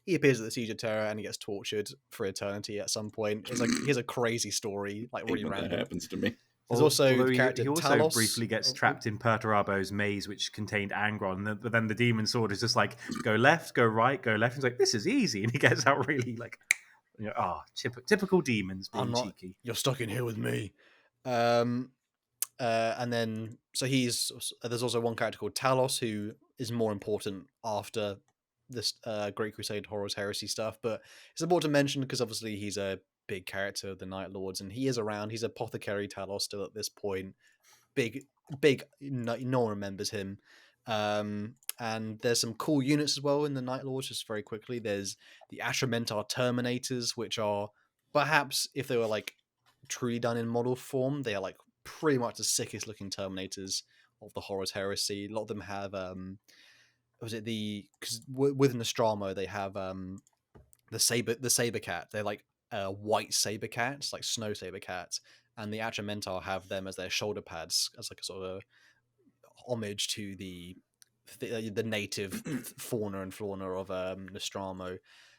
He appears at the Siege of Terror and he gets tortured for eternity at some point. It's like here's a crazy story, like really When that random. happens to me. There's also Although the character he also Talos. briefly gets Oh, trapped in Perturabo's maze, which contained Angron. But then the demon sword is just like, go left, go right, go left. He's like, this is easy. And he gets out really like, typical demons being I'm not- cheeky. You're stuck in here with me. And then so there's also one character called Talos who is more important after this Great Crusade Horus Heresy stuff, but it's important to mention because obviously he's a big character of the Night Lords and he is around. He's apothecary Talos still at this point. Big, no one remembers him. And there's some cool units as well in the Night Lords. Just very quickly, there's the Ashamentar Terminators, which are perhaps, if they were like truly done in model form, they are like pretty much the sickest looking Terminators of the Horus Heresy. A lot of them have because with Nostromo they have the saber cat. They're like white saber cats, like snow saber cats, and the Atramentar have them as their shoulder pads, as like a sort of homage to the native fauna and flora of Nostramo.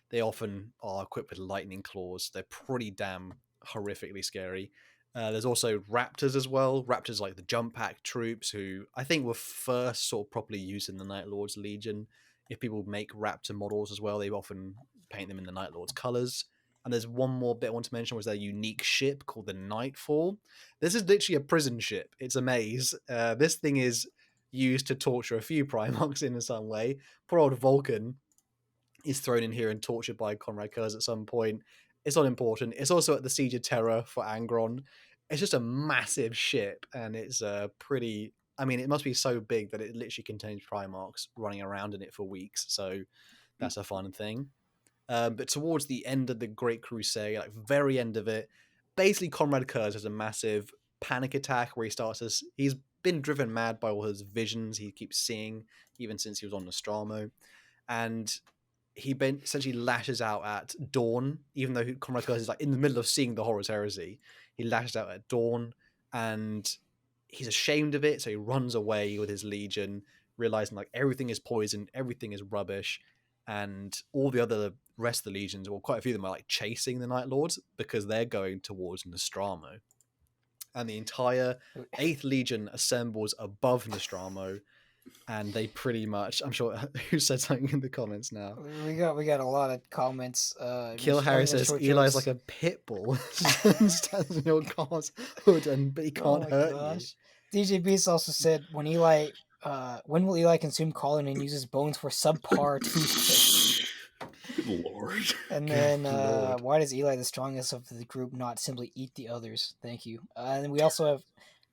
They often are equipped with lightning claws. They're pretty damn horrifically scary. There's also raptors as well. Raptors like the jump pack troops, who I think were first sort of properly used in the Night Lord's Legion. If people make raptor models as well, they often paint them in the Night Lord's colors. And there's one more bit I want to mention, was their unique ship called the Nightfall. This is literally a prison ship. It's a maze. This thing is used to torture a few Primarchs in some way. Poor old Vulcan is thrown in here and tortured by Conrad Kurz at some point. It's not important. It's also at the Siege of Terror for Angron. It's just a massive ship, and it's pretty... I mean, it must be so big that it literally contains Primarchs running around in it for weeks, so that's a fun thing. But towards the end of the Great Crusade, like very end of it, basically Conrad Kurz has a massive panic attack where he's been driven mad by all his visions he keeps seeing, even since he was on Nostramo, and he essentially lashes out at Dawn, even though Conrad Kurz is like in the middle of seeing the Horus Heresy. He lashes out at Dawn, and he's ashamed of it, so he runs away with his legion, realizing like everything is poison, everything is rubbish, and all the rest of the legions, well, quite a few of them are like chasing the Night Lords because they're going towards Nostramo. And the entire 8th Legion assembles above Nostramo, and they pretty much... I'm sure who said something in the comments now. We got a lot of comments. Kill Harry says Eli's like a pit bull. Stands in your car's hood, but he can't hurt you. DJ Beast also said, when will Eli consume Colin and use his bones for subpar toothpaste? Good lord. And then, why does Eli, the strongest of the group, not simply eat the others? Thank you. And we also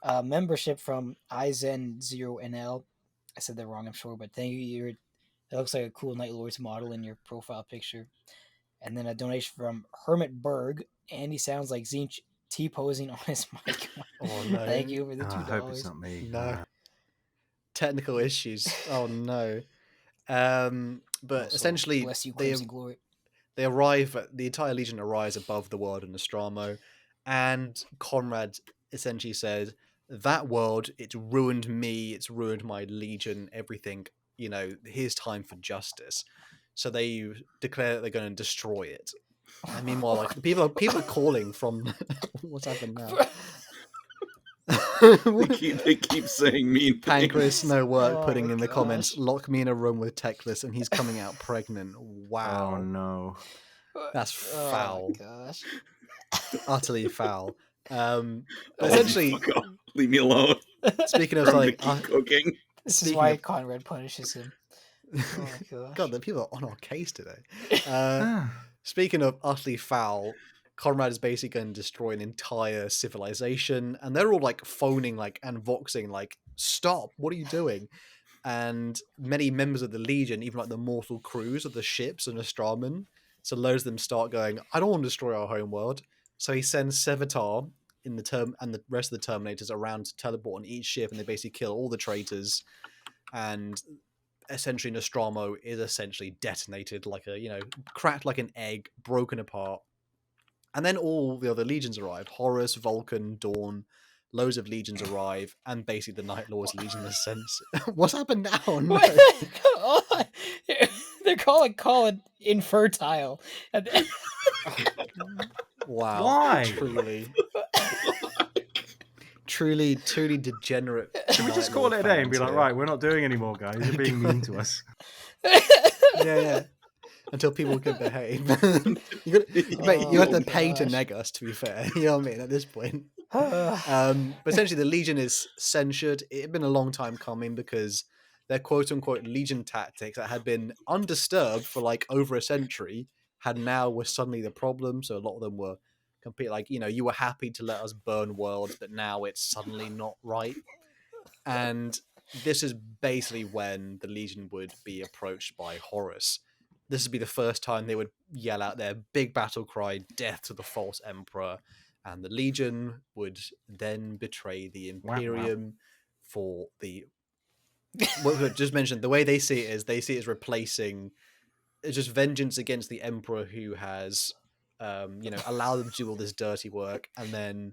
have membership from izen0nl. I said that wrong, I'm sure, but thank you. It looks like a cool Night Lords model in your profile picture. And then a donation from Hermit Berg. Andy sounds like Zinch T-posing on his mic. Oh, no. Thank you for the $2. I hope it's not me. No. Technical issues. Oh, no. But Also, essentially, bless you, they Crimson Glory. the entire Legion arrives above the world in Nostramo, and Conrad essentially said, that world, it's ruined me, it's ruined my Legion, everything, here's time for justice. So they declare that they're going to destroy it. And meanwhile, like, people are calling from... What's happened now? They keep saying mean Pancreas, things. no work, Oh putting my in the gosh. comments, lock me in a room with Teclis and he's coming out pregnant. Wow. Oh no. That's foul. Oh my gosh. Utterly foul. Oh, Essentially, fuck off. Leave me alone. speaking of I'm like... gonna keep cooking. This is Speaking why of- Conrad punishes him. Oh my gosh. God, the people are on our case today. Ah. Speaking of utterly foul, Conrad is basically going to destroy an entire civilization, and they're all like phoning and voxing stop, what are you doing? And many members of the Legion, even like the mortal crews of the ships and Nostraman, so loads of them start going, I don't want to destroy our homeworld. So he sends Sevatar and the rest of the Terminators around to teleport on each ship, and they basically kill all the traitors, and essentially Nostramo is essentially detonated cracked like an egg, broken apart. And then all the other legions arrive. Horus, Vulcan, Dawn, loads of legions arrive, and basically the Night Lord's Legion ascends. What's happened now? No. What? They're calling Colin infertile. And Wow. Why? Truly degenerate. Should we just call it a day and be like, right, we're not doing anymore, guys. You're being mean to us. Yeah. Until people can behave. you have to pay to gosh. neg us, to be fair. You know what I mean? At this point. Oh, But essentially, the Legion is censured. It had been a long time coming because their quote-unquote Legion tactics that had been undisturbed for over a century were suddenly the problem. So a lot of them were complete, you were happy to let us burn worlds, but now it's suddenly not right. And this is basically when the Legion would be approached by Horus. This would be the first time they would yell out their big battle cry, death to the false emperor. And the Legion would then betray the Imperium for the... What we just mentioned, the way they see it is as replacing... It's just vengeance against the emperor who has, allowed them to do all this dirty work. And then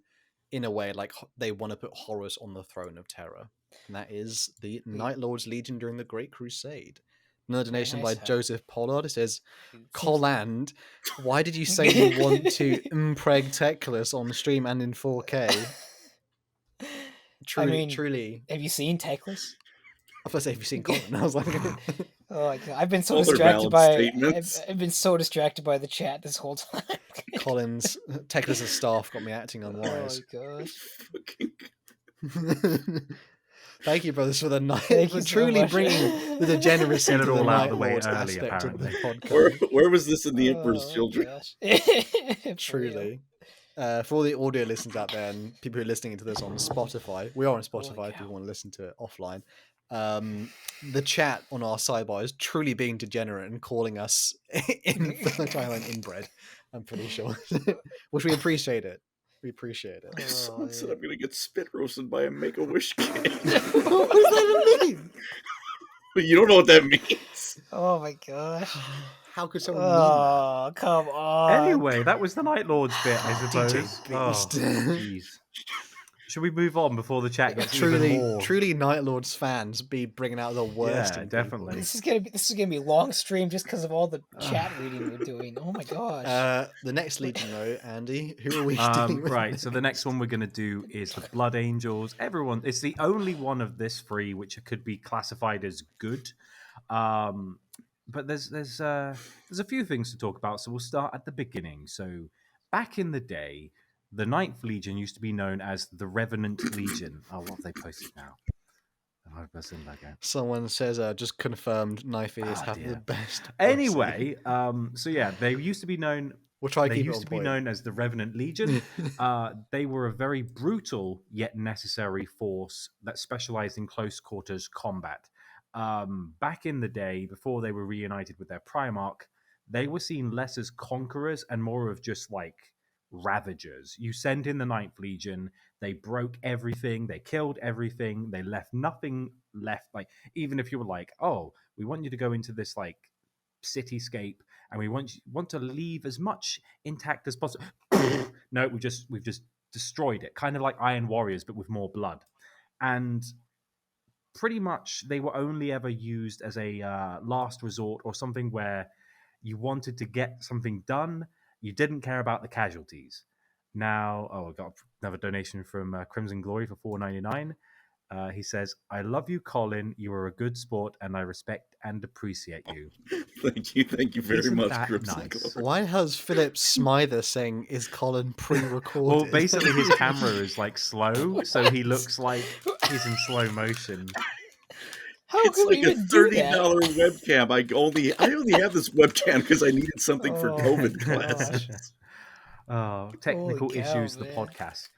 in a way, like they want to put Horus on the throne of terror. And that is the Night Lord's Legion during the Great Crusade. Another donation by nice. Joseph Pollard. It says, It seems- Colland, why did you say you want to impreg Teclis on stream and in 4K? Truly, mean, truly. Have you seen Teclis? I was going to say, have you seen Colin? I was like, Oh my god, I've been so All their distracted valid by statements. I've been so distracted by the chat this whole time. Colin's Teclis' staff got me acting Oh unwise. my gosh. Fucking- Thank you, brothers, for the night, Thank for you so truly much. bringing the degeneracy Get it to the all out Night of the way Lords early, aspect of the apparently. podcast. where was this in the Emperor's Oh, Children? gosh. For real. Truly. For all the audio listeners out there and people who are listening to this on Spotify, we are on Spotify if cow. you want to listen to it offline. The chat on our sidebar is truly being degenerate and calling us inbred, I'm pretty sure. Which we appreciate it. We appreciate it. Someone said I'm gonna get spit roasted by a Make-A-Wish kid. What does that mean? You don't know what that means. Oh my gosh. How could someone mean that? Oh, come on. Anyway, that was the Night Lord's bit, I suppose. beast. Jeez. Should we move on before the chat gets even more? Truly Night Lords fans be bringing out the worst. Yeah, in people. definitely. This is gonna be a long stream just because of all the chat reading we're doing. Oh my gosh. The next Legion, though, Andy, who are we dealing with? Right, so the next one we're going to do is the Blood Angels. It's the only one of this three which could be classified as good. But there's a few things to talk about, so we'll start at the beginning. So back in the day, the Ninth Legion used to be known as the Revenant Legion. Oh, what have they posted now? 100% logo. Someone says, just confirmed knife ears Ah, have the dear. best. Anyway, so yeah, they used to be known. we'll try to They keep it used on to be point. known as the Revenant Legion. They were a very brutal yet necessary force that specialized in close quarters combat. Back in the day, before they were reunited with their Primarch, they were seen less as conquerors and more of just like ravagers. You send in the Ninth Legion, they broke everything, they killed everything, they left nothing left. Like, even if you were like, oh, we want you to go into this like cityscape and we want to leave as much intact as possible. No, we've just destroyed it, kind of like Iron Warriors but with more blood. And pretty much they were only ever used as a last resort or something where you wanted to get something done. You didn't care about the casualties. Now, I got another donation from Crimson Glory for $4.99. He says, "I love you, Colin. You are a good sport, and I respect and appreciate you." Thank you very Isn't much, that Crimson nice? Glory. Why has Philip Smither saying, is Colin pre-recorded? Well, basically, his camera is like slow, so he looks like he's in slow motion. How It's could we like a even do that? $30 webcam. I only have this webcam because I needed something for Oh, COVID my classes. gosh. Oh, technical Holy cow, issues. The man. podcast.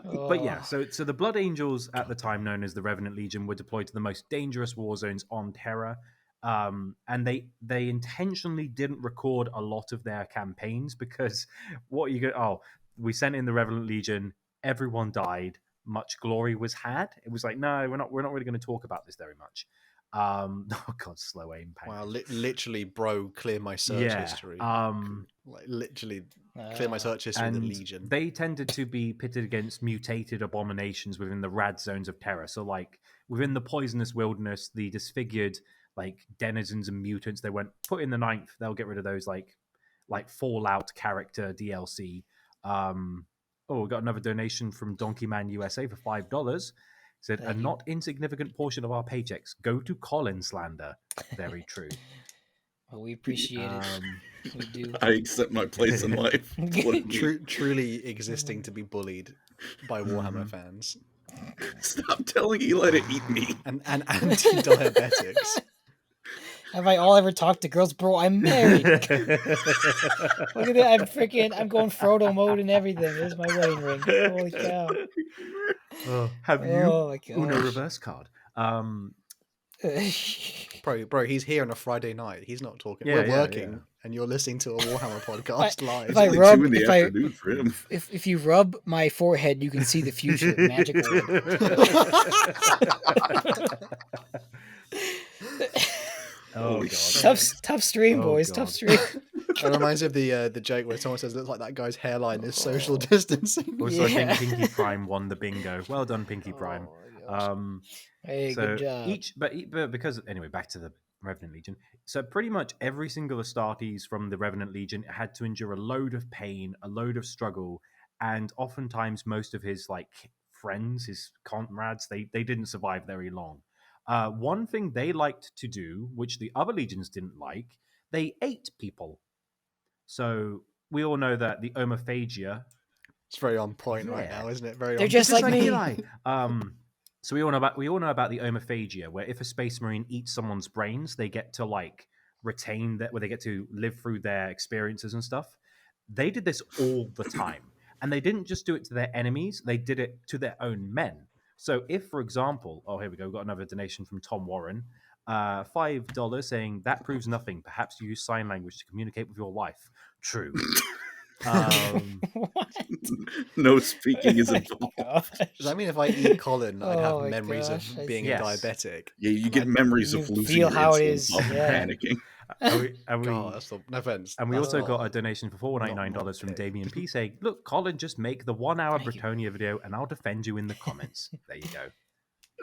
But yeah, so the Blood Angels at the time, known as the Revenant Legion, were deployed to the most dangerous war zones on Terra, and they intentionally didn't record a lot of their campaigns because what you go, oh, we sent in the Revenant Legion, everyone died, much glory was had. It was like, no, we're not really going to talk about this very much. Oh god, slow aim. Wow, literally, bro, clear my search history. Like literally, clear my search history of the And Legion. they tended to be pitted against mutated abominations within the rad zones of Terra. So, like, within the poisonous wilderness, the disfigured, like, denizens and mutants, they went, put in the ninth, they'll get rid of those, like Fallout character DLC. We got another donation from Donkey Man USA for $5. Said, Thank a you. not insignificant portion of our paychecks go to Colin slander. Very true. Well, we appreciate it. We do. I accept my place in life. That's what it means. Truly existing to be bullied by Warhammer fans Stop telling Eli to eat me. and anti-diabetics. Have I all ever talked to girls, bro? I'm married. Look at that! I'm going Frodo mode and everything. There's my wedding ring. Holy cow! Have you Oh my Uno gosh. reverse card? Bro, he's here on a Friday night. He's not talking. Yeah, We're yeah, working, yeah. and you're listening to a Warhammer podcast live. if I Only rub- 2 in the if I- afternoon for him. if you rub my forehead, you can see the future. Magical. Oh god. Tough stream, Oh, boys. God. Tough stream. It reminds me of the joke where someone says, "Looks like that guy's hairline is social distancing." Also, I Yeah. think Pinkie Prime won the bingo. Well done, Pinkie Prime. Oh, my gosh. Hey, So good job. but because anyway, back to the Revenant Legion. So pretty much every single Astartes from the Revenant Legion had to endure a load of pain, a load of struggle, and oftentimes most of his friends, his comrades, they didn't survive very long. One thing they liked to do, which the other legions didn't like, they ate people. So we all know that the Omophagia. It's very on point right Yeah. now, isn't it? Very They're on just point. like me. Eli. So we all know about the Omophagia, where if a Space Marine eats someone's brains, they get to retain that, where they get to live through their experiences and stuff. They did this all the time, and they didn't just do it to their enemies; they did it to their own men. So if, for example, here we go, we've got another donation from Tom Warren, $5 saying that proves nothing. Perhaps you use sign language to communicate with your wife. True. What? No speaking is Oh my involved. gosh. Does that mean if I eat Colin, I'd Oh my have memories gosh, I of being see. a Yes. diabetic? Yeah, you get memories of You losing feel your how it insulin is, while yeah. panicking. And we, God, that's no offense. And we That's also got not- a donation for $4.99 from pick. Damien P saying, "Look, Colin, just make the 1 hour Thank you. Bretonia video and I'll defend you in the comments." There you go.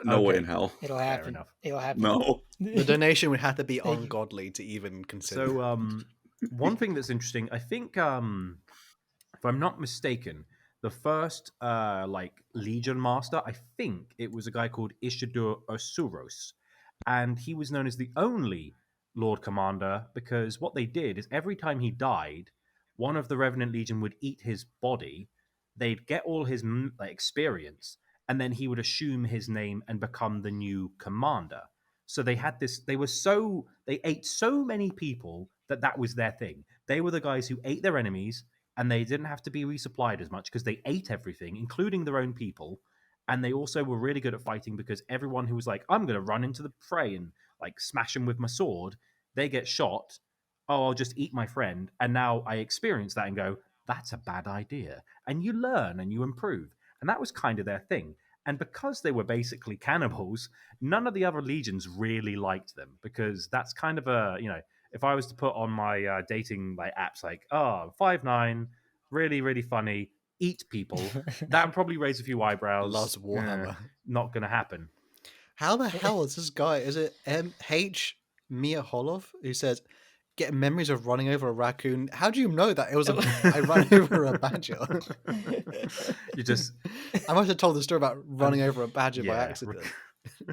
No way Okay. in hell. It'll Fair happen. enough. It'll happen. No. The donation would have to be Thank you. ungodly to even consider. So, one thing that's interesting, I think, if I'm not mistaken, the first Legion Master, I think it was a guy called Ishidur Asuros, and he was known as the only Lord Commander because what they did is every time he died, one of the Revenant Legion would eat his body. They'd get all his experience, and then he would assume his name and become the new commander. So they had this. They ate so many people that was their thing. They were the guys who ate their enemies, and they didn't have to be resupplied as much because they ate everything, including their own people. And they also were really good at fighting because everyone who was like, "I'm going to run into the fray and smash them with my sword," they get shot. Oh, I'll just eat my friend. And now I experience that and go, that's a bad idea. And you learn and you improve. And that was kind of their thing. And because they were basically cannibals, none of the other legions really liked them because that's kind of if I was to put on my dating apps 5'9", really, really funny, eat people, that would probably raise a few eyebrows. Loves Warhammer. Not going to happen. How the hell is this guy? Is it M.H. Miaholov who says, "Get memories of running over a raccoon"? How do you know that it was I ran over a badger? You just I must have told the story about running over a badger by yeah, accident.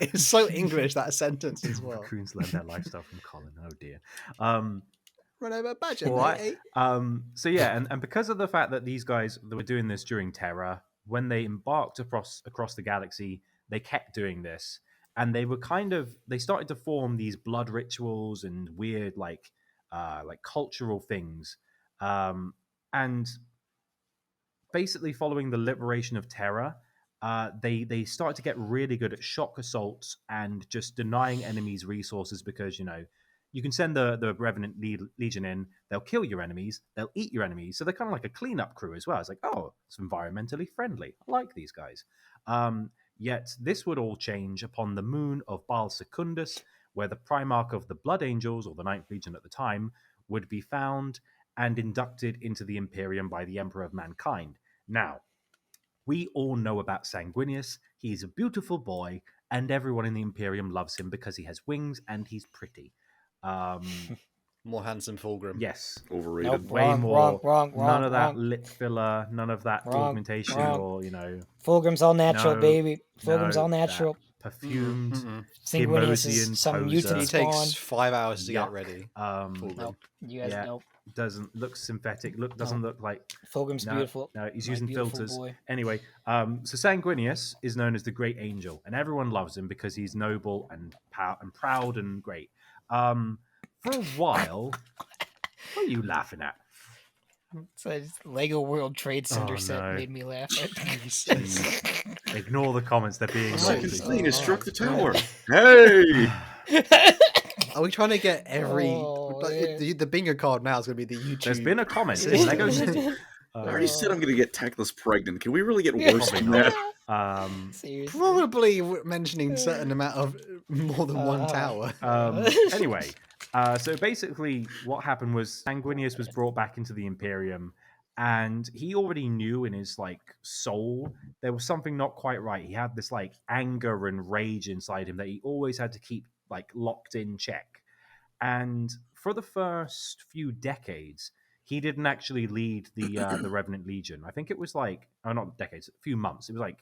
It's so English, that sentence as well. Raccoons learn their lifestyle from Colin. Oh dear. Run over a badger, All right. mate. So yeah, and because of the fact that these guys that were doing this during Terra, when they embarked across the galaxy, they kept doing this, and they were they started to form these blood rituals and weird cultural things, and basically following the liberation of Terra. They started to get really good at shock assaults and just denying enemies resources because you can send the Revenant Legion in, they'll kill your enemies, they'll eat your enemies, so they're kind of like a cleanup crew as well. It's it's environmentally friendly. I like these guys. Yet this would all change upon the moon of Baal Secundus, where the Primarch of the Blood Angels, or the Ninth Legion at the time, would be found and inducted into the Imperium by the Emperor of Mankind. Now, we all know about Sanguinius. He's a beautiful boy, and everyone in the Imperium loves him because he has wings and he's pretty. More handsome Fulgrim. Yes. Overrated. Nope. Way Wrong, more. wrong, None of that wrong. lip filler, none of that Wrong, augmentation wrong. or, Fulgrim's all natural, No, baby. Fulgrim's all that natural. perfumed. Sanguinius Himosian is some poser. mutant He spawn. takes 5 hours to Yuck. get ready. Fulgrim. Nope. You guys Yeah. nope. Doesn't look synthetic. Doesn't look like. Fulgrim's No, beautiful. No, he's My using beautiful filters. boy. Anyway, so Sanguinius is known as the Great Angel, and everyone loves him because he's noble and proud and great. For a while, what are you laughing at? So Lego World Trade Center Oh, set no. made me laugh. Ignore the comments; they're being Second naughty. plane has struck the tower. Oh. Hey! Are we trying to get every... Oh, the bingo card now is going to be the YouTube... There's been a comment system. in Lego City. I already said I'm going to get Teclis pregnant. Can we really get Yeah. worse than Probably that? Seriously. Probably mentioning certain amount of more than one Uh, tower. Anyway, So basically, what happened was Sanguinius was brought back into the Imperium, and he already knew in his like soul there was something not quite right. He had this like anger and rage inside him that he always had to keep like locked in check. And for the first few decades, he didn't actually lead the Revenant Legion. I think it was like, oh, not decades, a few months. It was like,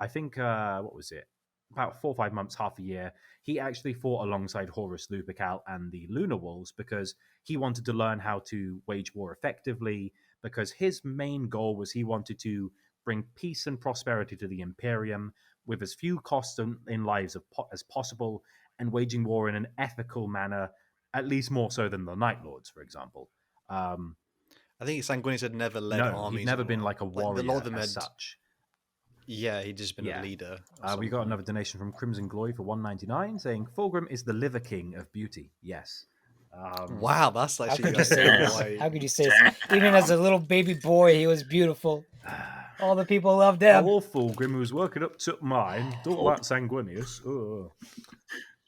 I think, what was it? About 4 or 5 months, half a year. He actually fought alongside Horus Lupercal and the Lunar Wolves because he wanted to learn how to wage war effectively. Because his main goal was he wanted to bring peace and prosperity to the Imperium with as few costs in lives as possible, and waging war in an ethical manner, at least more so than the Night Lords, for example. Um, I think Sanguinius had never led no, armies. he'd never or been not. like a the warrior lot of them as had, such. Yeah, he'd just been Yeah. a leader. of We some got kind. another donation from Crimson Glory for 199 saying Fulgrim is the liver king of beauty. Yes. Wow, that's How actually could you that's say a this? way. How could you say this? Even as a little baby boy, he was beautiful. All the people loved him. Poor Fulgrim, who was working up to mine. Talk about Sanguinius. Ugh.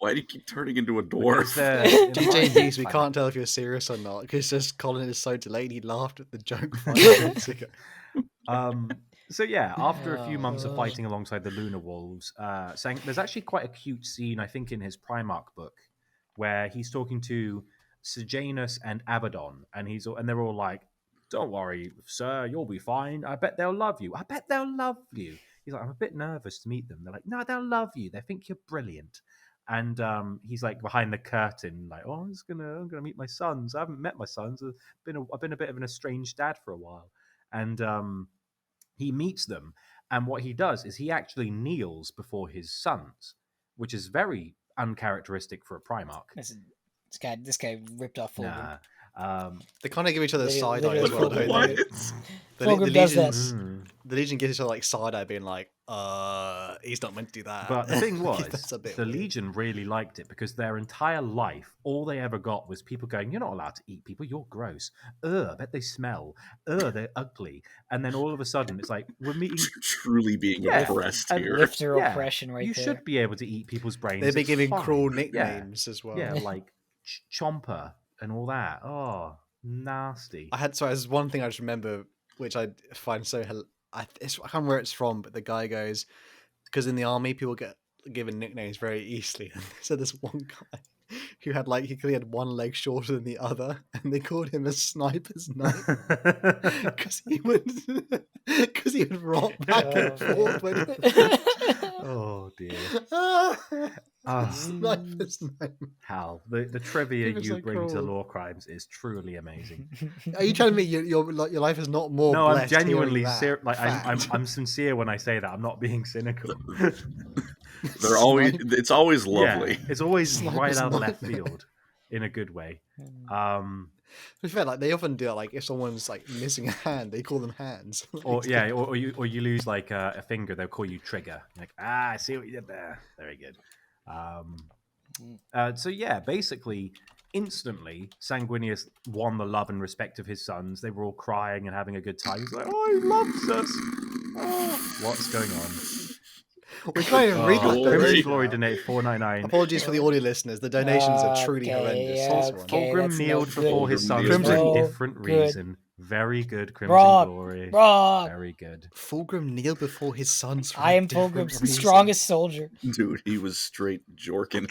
Why do you keep turning into a Because dwarf? they're DJ Beast, we fine. can't tell if you're serious or not because just Colin is so delayed. He laughed at the joke 5 minutes ago. So yeah, after a few months of Oh. fighting alongside the Lunar Wolves, there's actually quite a cute scene, I think, in his Primarch book, where he's talking to Sejanus and Abaddon, and they're all like, "Don't worry, sir, you'll be fine. I bet they'll love you. I bet they'll love you." He's like, "I'm a bit nervous to meet them." They're like, "No, they'll love you. They think you're brilliant." And he's like behind the curtain, like, "Oh, I'm gonna meet my sons. I haven't met my sons. I've been a bit of an estranged dad for a while." And he meets them, and what he does is he actually kneels before his sons, which is very uncharacteristic for a Primarch. Listen, this guy ripped off Fulgrim. Nah. They kind of give each other Literally- side eye as well. literally Don't What? they? The, Fulgrim the does Legion, that. the Legion gives each other like side eye, being like, he's not meant to do that." But the thing was, That's a bit the weird. Legion really liked it because their entire life, all they ever got was people going, "You're not allowed to eat people. You're gross. Ugh, I bet they smell. Ugh, they're ugly." And then all of a sudden, it's like we're meeting. Truly being Yeah, oppressed and here. Lifter Yeah, oppression right you there. should be able to eat people's brains. They'd be it's giving fine. cruel Yeah. nicknames as well. Yeah, like Chomper and all that. Oh, nasty. There's one thing I just remember, which I find so I can't remember where it's from, but the guy goes, because in the army people get given nicknames very easily. And so there's one guy who had he clearly had one leg shorter than the other, and they called him a sniper's knight because he would rock back and forth when Oh dear. he... Sniper's knight. Hal, the trivia He was you so bring to cruel. Law Crimes is truly amazing. Are you telling me your life is not more? No, I'm blessed hearing genuinely that I'm fact? sincere when I say that. I'm not being cynical. They're always. Sniper- It's always lovely. Yeah, it's always Sniper's right out of left nightmare. field, in a good way. Mm. To be fair, they often do it. Like if someone's missing a hand, they call them hands. Or yeah, or you lose like a finger, they'll call you Trigger. You're like, I see what you did there. Very good. So yeah, basically, instantly, Sanguinius won the love and respect of his sons. They were all crying and having a good time. He's like, "Oh, he loves us." Oh, what's going on? We can't even read Oh, that Glory. Crimson donation. Glory donated 499. Apologies for the audio listeners. The donations are truly Okay, horrendous. yeah, This one. okay. Fulgrim that's no kneeled good. before his Fulgrim sons kneeled. for a No different good. reason. Very good, Crimson Brock, Glory. Brock, Very good. Fulgrim kneeled before his sons. For I a am different Fulgrim's reason. strongest soldier. Dude, he was straight jorking.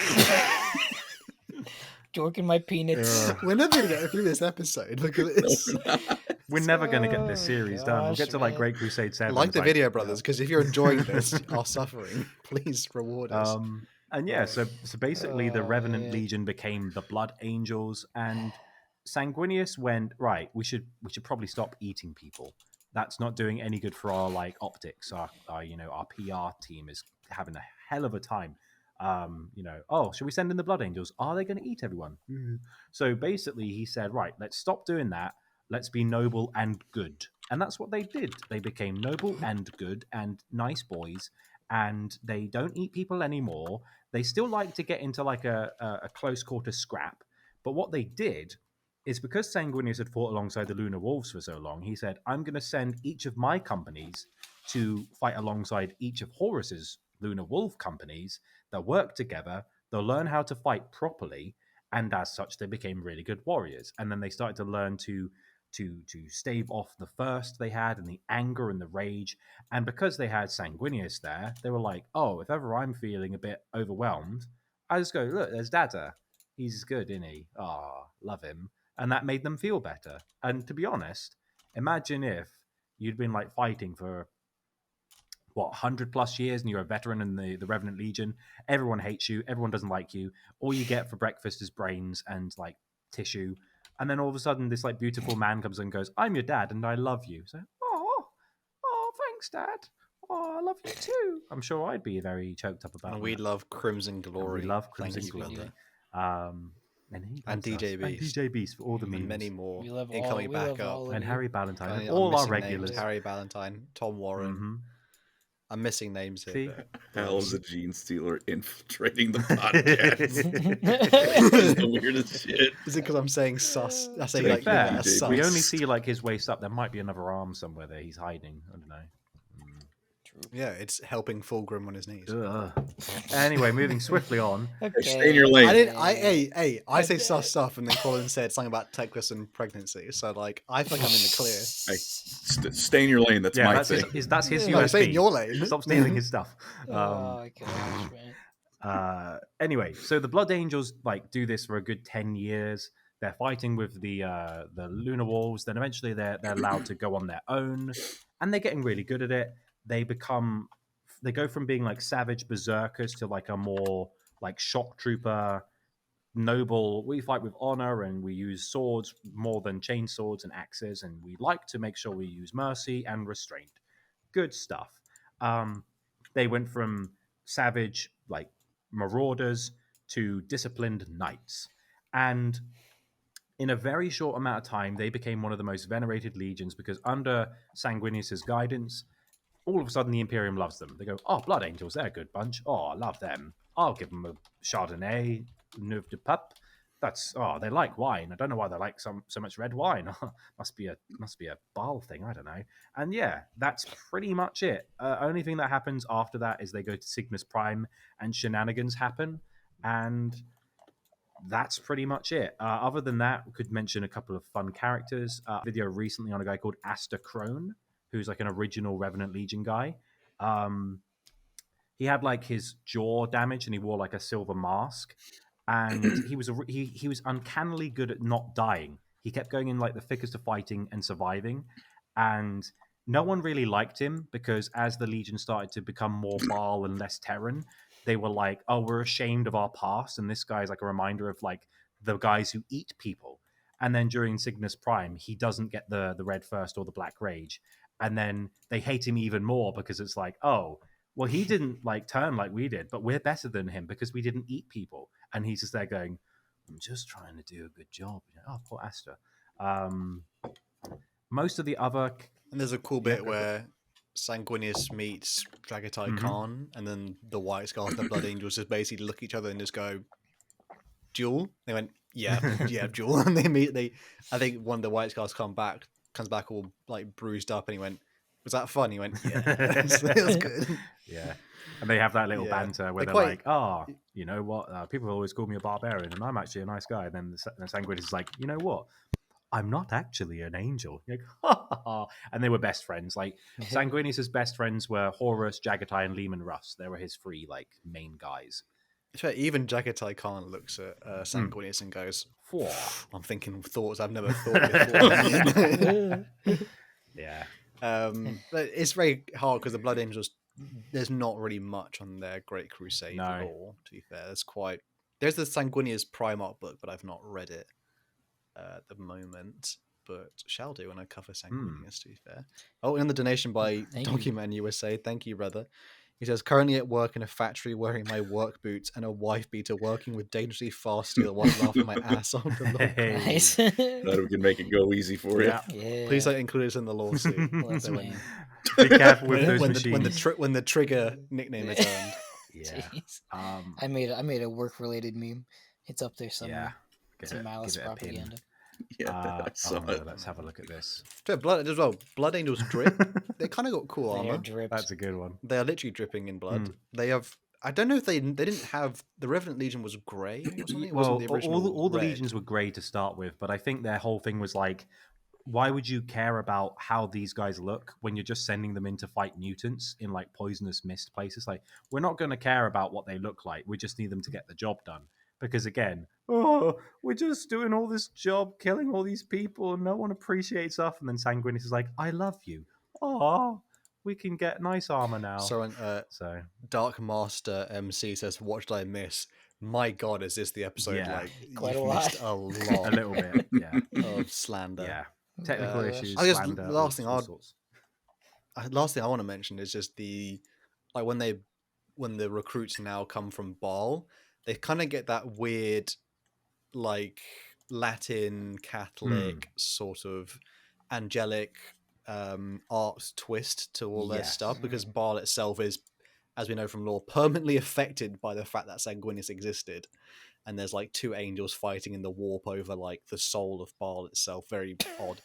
Jorking my peanuts. Ugh. We're never gonna get through this episode. Look at this. We're never going to get this Oh, series done. We'll get gosh, to like man. Great Crusade 7. Like it's the video, brothers, because if you're enjoying this, our suffering, please reward us. And yeah, so basically the Oh, Revenant yeah. Legion became the Blood Angels, and Sanguinius went, right, we should probably stop eating people. That's not doing any good for our like optics. Our PR team is having a hell of a time. Oh, should we send in the Blood Angels? Are they going to eat everyone? So basically he said, right, let's stop doing that. Let's be noble and good. And that's what they did. They became noble and good and nice boys, and they don't eat people anymore. They still like to get into like a close quarter scrap. But what they did is because Sanguinius had fought alongside the Lunar Wolves for so long, he said, I'm going to send each of my companies to fight alongside each of Horus's Lunar Wolf companies. They'll work together. They'll learn how to fight properly. and as such, they became really good warriors. And then they started to learn to stave off the thirst they had and the anger and the rage. And because they had Sanguinius there, they were like, oh, if ever I'm feeling a bit overwhelmed, I just go, look, there's Dada. He's good, isn't he? Ah, love him. And that made them feel better. And to be honest, imagine if you'd been like fighting for 100 plus years and you're a veteran in the Revenant Legion. Everyone hates you. Everyone doesn't like you. All you get for breakfast is brains and like tissue. And then all of a sudden, this like beautiful man comes and goes, I'm your dad and I love you. So, oh, thanks, Dad. Oh, I love you too. I'm sure I'd be very choked up about And that. we love Crimson Glory. We love Thank Crimson you, Glory. brother. And DJ And Beast. DJ Beast for all the And memes. many more. We love Incoming all- we love backup. all of And you. Harry Ballantyne. And I'm all our missing regulars. names. Harry Ballantyne, Tom Warren. Mhm. I'm missing names here. See? but- Hell is a gene stealer infiltrating the podcast. That's the weirdest shit. Is it because I'm saying sus? I say To be like fair, yeah, sus. we only see like his waist up. There might be another arm somewhere there he's hiding. I don't know. Yeah, it's helping Fulgrim on his knees. Ugh. Anyway, moving swiftly on. Stay in your lane. I didn't. I say sus stuff, and then Colin said something about Teclis and pregnancy. So like, I think I'm in the clear. Hey, stay in your lane. That's Yeah, my that's thing. that's his No, stay USP. in your lane. Stop stealing his stuff. Oh my gosh, man. Anyway, so the Blood Angels like do this for a good 10 years. They're fighting with the Lunar Wolves. Then eventually they're allowed to go on their own, and they're getting really good at it. They go from being like savage berserkers to like a more like shock trooper, noble. We fight with honor and we use swords more than chain swords and axes, and we like to make sure we use mercy and restraint. Good stuff. They went from savage like marauders to disciplined knights, and in a very short amount of time, they became one of the most venerated legions because under Sanguinius's guidance, all of a sudden the Imperium loves them. They go, oh, Blood Angels, they're a good bunch. Oh, I love them. I'll give them a Chardonnay, Neuve de Pup. They like wine. I don't know why they like so much red wine. must be a Baal thing. I don't know. And yeah, that's pretty much it. Only thing that happens after that is they go to Cygnus Prime and shenanigans happen, and that's pretty much it. Other than that, we could mention a couple of fun characters. Video recently on a guy called Aster Crone, who's like an original Revenant Legion guy. He had like his jaw damaged and he wore like a silver mask, and he was uncannily good at not dying. He kept going in like the thickest of fighting and surviving, and no one really liked him because as the Legion started to become more Baal and less Terran, they were like, oh, we're ashamed of our past, and this guy's like a reminder of like the guys who eat people. And then during Cygnus Prime, he doesn't get the Red First or the Black Rage. And then they hate him even more because it's like, oh, well, he didn't like turn like we did, but we're better than him because we didn't eat people. And he's just there going, I'm just trying to do a good job. Oh, poor Aster. Most of the other... And there's a cool bit where Sanguinius meets Dragatai Khan, and then the White Scarf and the Blood Angels just basically look at each other and just go, duel? They went, yeah, duel. And I think one of the White Scarves comes back all like bruised up, and he went, was that fun? He went, yeah, that's good. Yeah. And they have that little Yeah. banter where They're they're quite- like, oh, you know what? People always call me a barbarian, and I'm actually a nice guy. And then the Sanguinius is like, you know what? I'm not actually an angel. You're like, ha, ha, ha. And they were best friends. Like Sanguinius's best friends were Horus, Jagatai, and Leman Russ. They were his three like main guys. It's fair, even Jagatai Khan looks at Sanguinius and goes, Four. I'm thinking thoughts I've never thought before. Yeah. But it's very hard because the Blood Angels, there's not really much on their Great Crusade No. lore, to be fair. There's the Sanguinius Primarch book, but I've not read it at the moment. But shall do when I cover Sanguinius, to be fair. Oh, and the donation by Thank you. Document USA. Thank you, brother. He says, currently at work in a factory wearing my work boots and a wife beater working with dangerously fast steel while laughing my ass off the log. Hey. Nice. Glad we can make it go easy for you. Yeah. Yeah. Please don't include us in the lawsuit. Well, that's So lame. Be careful with those when machines. when the trigger nickname is earned. Yeah. Jeez. Um, I made a work related meme. It's up there somewhere. yeah. Some malice give it a pin. propaganda. Yeah, I saw it. Let's have a look at this. Blood as well. Blood Angels drip. They kind of got cool They are armor. dripped. That's a good one. They are literally dripping in blood. They have I don't know if they didn't have the Revenant Legion was grey or something. It Well, wasn't the original all the red. legions were grey to start with, but I think their whole thing was like, why would you care about how these guys look when you're just sending them in to fight mutants in like poisonous mist places? Like, we're not going to care about what they look like. We just need them to get the job done. Because again, we're just doing all this job, killing all these people, and no one appreciates us. And then Sanguinius is like, I love you. Oh, we can get nice armor now. So, So Dark Master MC says, "What did I miss? My God, is this the episode? Yeah. Like, Quite you've a lot. missed a a lot little bit, yeah. of slander." Yeah. Technical issues, I guess slander, the last thing all I'd- sorts. Last thing I want to mention is just like when the recruits now come from Baal, they kind of get that weird, like Latin Catholic sort of angelic art twist to all their Yes. stuff, because Baal itself is, as we know from lore, permanently affected by the fact that Sanguinius existed. And there's like two angels fighting in the warp over like the soul of Baal itself. Very odd.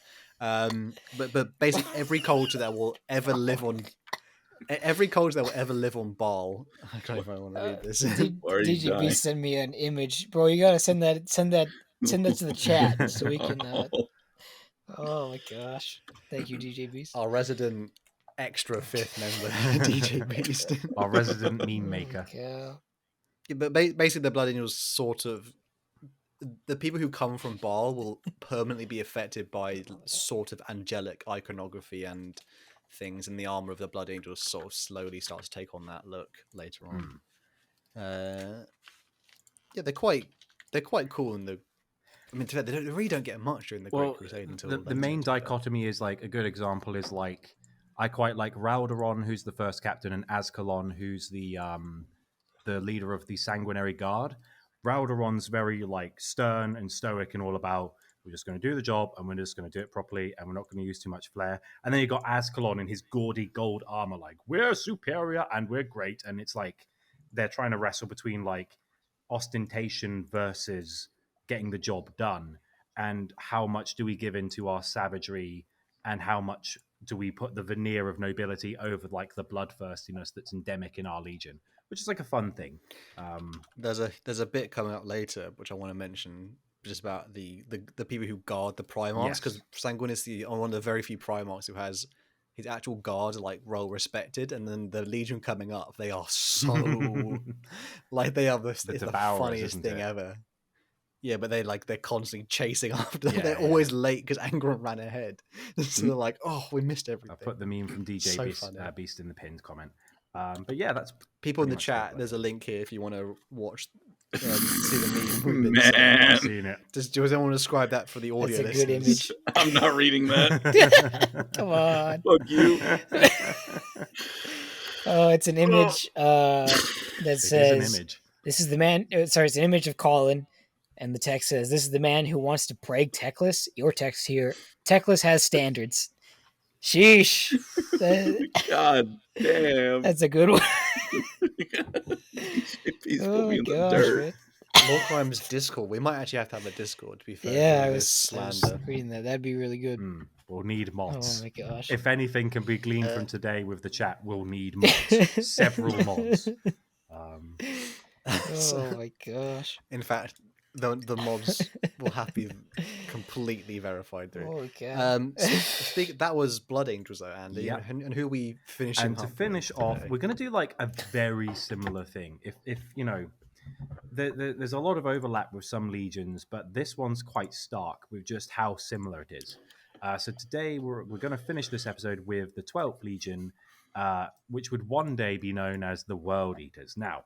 But basically every culture that will ever live on Baal. I don't know if I want to read this. Why are you DGB dying? send me an image, bro. You gotta send that to the chat so we can. Oh my gosh! Thank you, DJ Beast. Our resident extra fifth member, DJ Beast. Our resident meme maker. Yeah. Yeah, but basically, the Blood Angels sort of, the people who come from Baal will permanently be affected by sort of angelic iconography and things, and the armor of the Blood Angels sort of slowly starts to take on that look later on. Yeah, they're quite cool in the. I mean, they really don't get much during the Great Crusade until the main dichotomy is like a good example is like I quite like Raldoron, who's the first captain, and Ascalon, who's the leader of the Sanguinary Guard. Raldoron's very like stern and stoic and all about we're just going to do the job and we're just going to do it properly and we're not going to use too much flair. And then you got Ascalon in his gaudy gold armor, like we're superior and we're great. And it's like they're trying to wrestle between like ostentation versus getting the job done, and how much do we give into our savagery and how much do we put the veneer of nobility over like the bloodthirstiness that's endemic in our legion, which is like a fun thing. There's a bit coming up later which I want to mention, just about the people who guard the Primarchs, because Sanguinius is one of the very few Primarchs who has his actual guard like well respected, and then the Legion coming up, they are so like they are it's the funniest thing ever. Yeah, but they're constantly chasing after. They're always late because Angron ran ahead. So they're like, oh, we missed everything. I'll put the meme from DJ Beast in the pinned comment. But yeah, that's people in the chat. There's a link here if you want to watch, see the meme. Man, seen it. Does anyone want to describe that for the audio? That's a good image. I'm not reading that. Come on. Fuck you. Oh, it's an image that says, "This is the man." Sorry, it's an image of Colin, and the text says, "This is the man who wants to prague Teclis." Your text here: Teclis has standards. Sheesh. God damn. That's a good one. Please put me in the dirt. Lore Crime's Discord. We might actually have to have a Discord, to be fair. Yeah, I was reading that. That'd be really good. We'll need mods. Oh my gosh. If anything can be gleaned from today with the chat, we'll need mods. Several mods. Oh my gosh. In fact, the mods will have to be completely verified through. Oh god. That was Blood Angels though, Andy. Yeah. And who are we finishing And to finish off, we're going to do like a very similar thing. If you know, there's a lot of overlap with some legions, but this one's quite stark with just how similar it is. So today we're going to finish this episode with the 12th Legion, which would one day be known as the World Eaters. Now,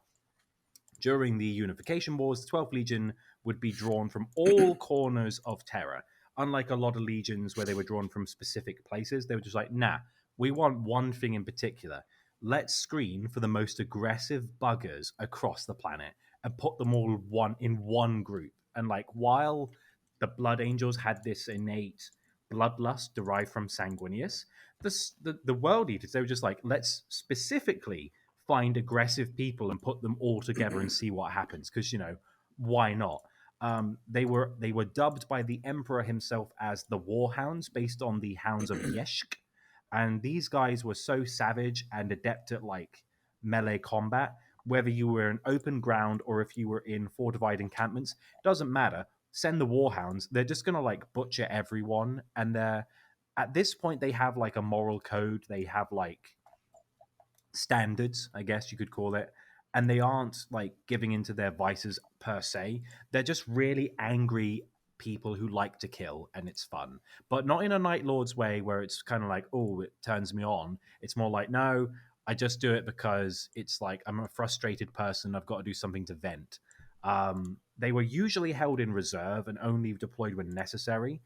during the Unification Wars, the 12th Legion would be drawn from all corners of Terra. Unlike a lot of legions where they were drawn from specific places, they were just like, nah, we want one thing in particular. Let's screen for the most aggressive buggers across the planet and put them all in one group. And like, while the Blood Angels had this innate bloodlust derived from Sanguinius, the World Eaters, they were just like, let's specifically find aggressive people and put them all together and see what happens. Because, you know, why not? They were dubbed by the Emperor himself as the Warhounds, based on the Hounds of Yeshk. And these guys were so savage and adept at like melee combat. whether you were in open ground or if you were in fortified encampments, doesn't matter. Send the warhounds. They're just gonna like butcher everyone, and they're at this point they have like a moral code. They have like standards, I guess you could call it, and they aren't like giving into their vices per se. They're just really angry people who like to kill, and it's fun, but not in a Night Lord's way where it's kind of like, oh, it turns me on. It's more like, no, I just do it because it's like I'm a frustrated person. I've got to do something to vent. They were usually held in reserve and only deployed when necessary,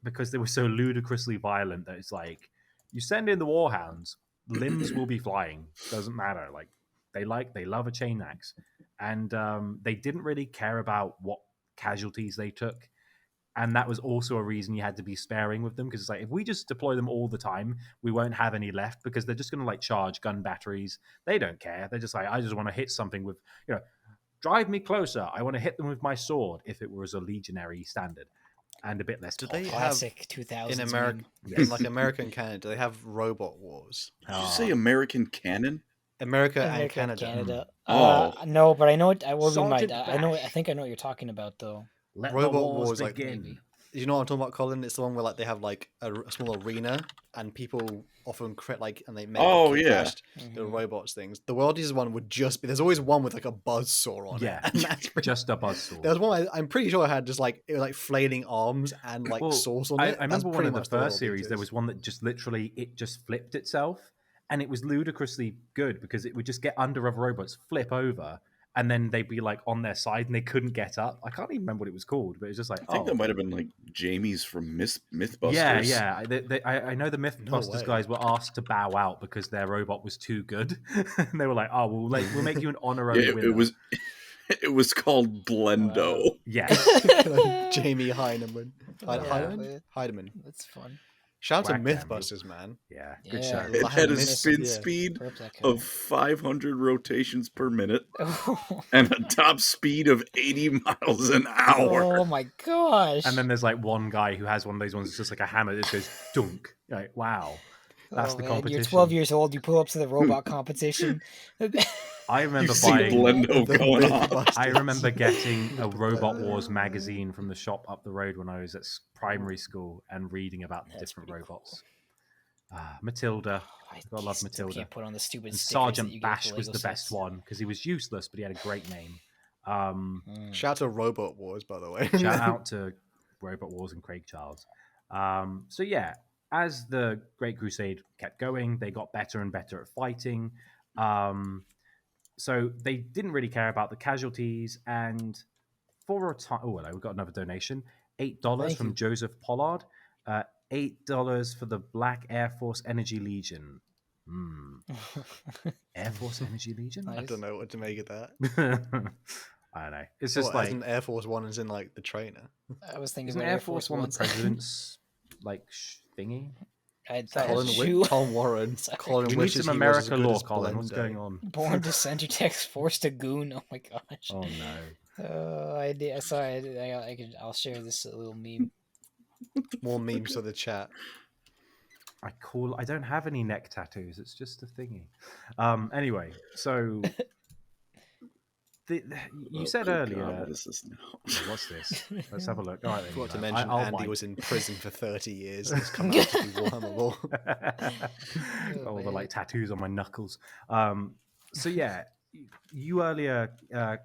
because they were so ludicrously violent that it's like you send in the warhounds, limbs will be flying. Doesn't matter. Like they love a chain axe, and they didn't really care about what casualties they took. And that was also a reason you had to be sparing with them, because it's like if we just deploy them all the time, we won't have any left because they're just going to like charge gun batteries. They don't care. They're just like, I just want to hit something with, drive me closer. I want to hit them with my sword. If it was a legionary standard, and a bit less. Do they have Classic 2000s. in America, Yes. in like America and Canada, do they have robot wars? Did you say American canon? America and America, Canada. Canada. Oh. No, but I know it. I will be my. Sergeant I know. I Bash. think I know what you're talking about, though. Let Robot the wars Wars, like, begin. maybe. You know what I'm talking about, Colin? It's the one where like they have like a small arena and people often and they make Oh, like, yeah. bashed the Mhm. robots things. The World Eaters one would just be there's always one with like a buzzsaw on Yeah, it. And that's pretty, just a buzzsaw. there was one I'm pretty sure I had just like it was like flailing arms and like Well, sauce on I it. That's remember one pretty of the much World first series. There Eaters. was one that just literally it just flipped itself, and it was ludicrously good because it would just get under other robots, flip over, and then they'd be like on their side and they couldn't get up. I can't even remember what it was called, but it was just like, I think oh, that might have been like Jamie's from Mythbusters. yeah. I know the Mythbusters way. guys were asked to bow out because their robot was too good, and they were like, oh, we'll make you an honorary Yeah, winner. it was called Blendo. Yeah, Jamie Heineman. Yeah. Heineman. That's fun. Shout out to Whack them, Mythbusters, man. yeah, good Yeah. show. It I had a missed- spin yeah. speed Rip that of guy. 500 rotations per minute and a top speed of 80 miles an hour. Oh my gosh! And then there's like one guy who has one of those ones that's just like a hammer that just goes dunk. You're like, wow, that's the man, You're competition. 12 years old. You pull up to the robot competition. I remember You see buying. Blendo The going on. Mythbusters. I remember getting a Robot Wars magazine from the shop up the road when I was at primary school and reading about the That's different pretty cool. robots. Matilda, I gotta love still Matilda. can't put on the stupid and stickers that you Sergeant get Bash for was Lego the best sets. one because he was useless, but he had a great name. Mm. Shout out to Robot Wars, by the way. Shout out to Robot Wars and Craig Charles. So yeah, as the Great Crusade kept going, they got better and better at fighting. So they didn't really care about the casualties. And for a time, oh, hello, we got another donation. $8 Thank from you. Joseph Pollard. $8 for the Black Air Force Energy Legion. Air Force Energy Legion? I don't know what to make of that. I don't know. It's just What, as like an Air Force One is in like the trainer. I was thinking isn't about Air Force One the Ones. president's like thingy? I that Colin shoe. Tom Warren. Sorry. Colin We need wishes some he was as America good law, as Colin. What's Blendo. going on? Born to Center Text, forced to goon. Oh my gosh. Oh no. I did. Sorry, I'll share this little meme. More memes for the chat. I don't have any neck tattoos. It's just a thingy. Anyway, so you said Oh, earlier. God, what is this now? What's this? Let's have a look. All right, then, Forgot to Eli. mention I'll Andy wipe. was in prison for 30 years and has come out to do Warhammer Law. All the man. like tattoos on my knuckles. So yeah, you earlier,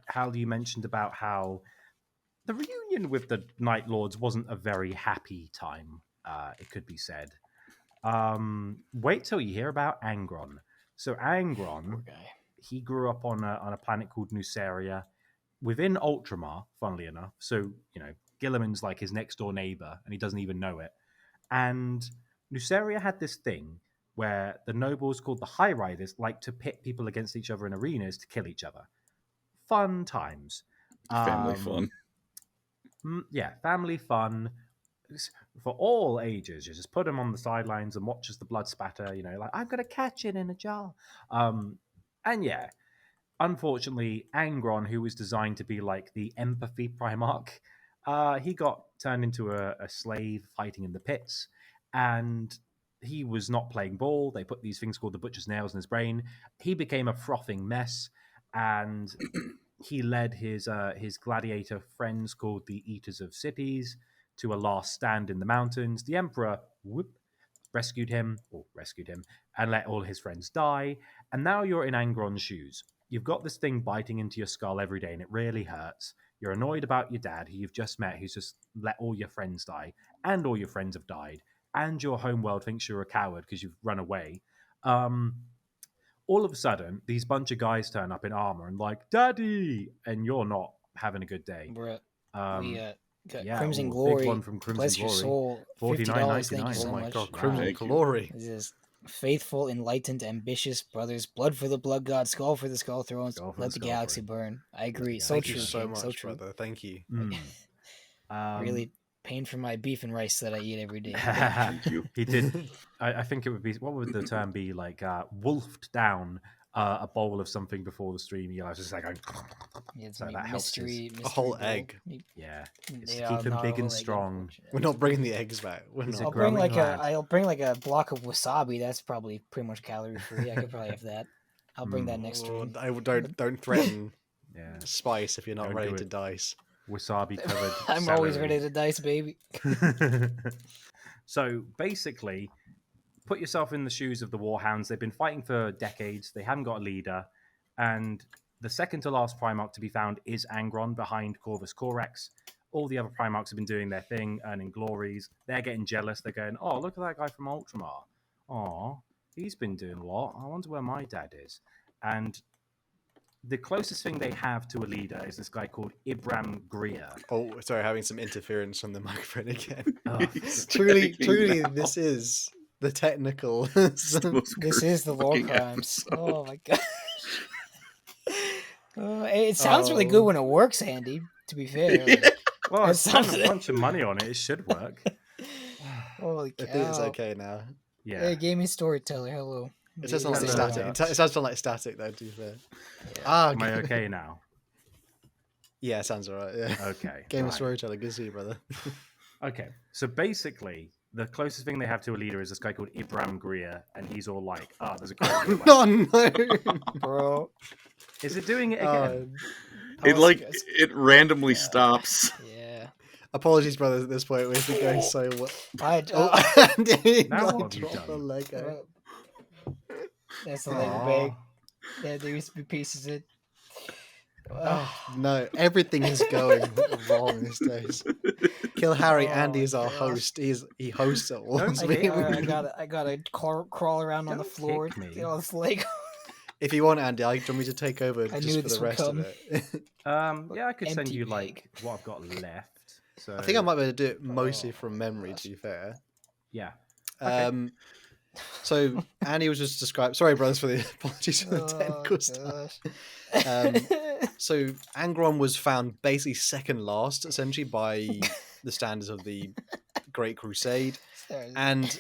Hal, you mentioned about how the reunion with the Night Lords wasn't a very happy time. It could be said. Wait till you hear about Angron. So Angron, Poor guy. he grew up on a planet called Nuceria within Ultramar, funnily enough. So, Gilliman's like his next door neighbor and he doesn't even know it. And Nuceria had this thing where the nobles called the High Riders like to pit people against each other in arenas to kill each other. Fun times. Family fun. Yeah, family fun for all ages. You just put them on the sidelines and watch as the blood spatter. Like I'm gonna catch it in a jar. And yeah, unfortunately, Angron, who was designed to be like the empathy Primarch, he got turned into a slave fighting in the pits, and he was not playing ball. They put these things called the butcher's nails in his brain. He became a frothing mess. and he led his gladiator friends called the Eaters of Cities to a last stand in the mountains. The Emperor rescued him, and let all his friends die. And now you're in Angron's shoes. You've got this thing biting into your skull every day, and it really hurts. You're annoyed about your dad, who you've just met, who's just let all your friends die, and all your friends have died, and your homeworld thinks you're a coward because you've run away. All of a sudden, these bunch of guys turn up in armor and like, "Daddy!" And you're not having a good day. Bruh. We got yeah, Crimson big Glory. one from Crimson Bless your Glory. soul. $50. Thank you $49.99. so Oh my much. god, Wow. Crimson Thank you. Glory. This is faithful, enlightened, ambitious brothers. Blood for the blood god. Skull for the skull thrones. Skull for Let the the skull galaxy burn. I agree. Yeah, So Thank true. you so King, much, so true. brother. Thank you. Really paying for my beef and rice that I eat every day. Thank you. He did. I think it would be, what would the term be, like wolfed down a bowl of something before the stream. I was just like, Yeah, it's So like that helps mystery, A whole bowl. egg. yeah, it's Yeah, to keep him not a big whole and egg, strong. unfortunately. We're not bringing the eggs back. We're He's a not. I'll bring growing lad. I'll bring like a block of wasabi. That's probably pretty much calorie free. I could probably have that. I'll bring that next Oh, stream. don't threaten Yeah, spice if you're not Don't ready do to it. dice. wasabi covered. I'm always celery. ready to dice, baby. So basically, put yourself in the shoes of the Warhounds. They've been fighting for decades. They haven't got a leader. And the second to last Primarch to be found is Angron behind Corvus Corax. All the other Primarchs have been doing their thing, earning glories. They're getting jealous. They're going, oh, look at that guy from Ultramar. Oh, he's been doing a lot. I wonder where my dad is. And the closest thing they have to a leader is this guy called Ibram Grier. Oh, sorry, having some interference from the microphone again. Oh, truly, Now. this is the technical. It's the most This cursed is the war fucking crimes. episode. Oh my god. It sounds really good Oh. when it works, Andy. To be fair. Like, well, That's I spent a something. bunch of money on it. It should work. holy I think it's cow. okay now. Yeah. Hey, gaming storyteller, hello. It does sound like Hello. static. It sounds like static though. To be fair. Ah, Am I okay now? Yeah, it sounds alright. Yeah. Okay. Game of right. storyteller, good to see you, brother. Okay. So basically, the closest thing they have to a leader is this guy called Ibram Grier, and he's all like, "Ah, there's a great leader." No, no. Bro. Is it doing it again? It Oh, like guys. it randomly stops. Yeah. Apologies, brothers. At this point, we've been going so well. I, Oh, Andy, Now like, what have you drop the done? Lego. that's the Lego Aw. bag. Yeah, there used to be pieces in. No, everything is going wrong these days. Kill Harry. Oh, Andy is our gosh. host. He hosts it all. Don't So kick I gotta crawl around on the Don't floor kick to me. get all this Lego. If you want, Andy, do you want me to take over I just knew for this the would rest of come. it? Yeah, I could send Empty you bag. like what I've got left. So I think I might be able to do it mostly Oh, from memory. gosh. To be fair. Yeah. Okay. So Andy was just described. Sorry, brothers, for the apologies for the Oh, technical stuff. gosh. So Angron was found basically second last, essentially by the standards of the Great Crusade, Sorry. and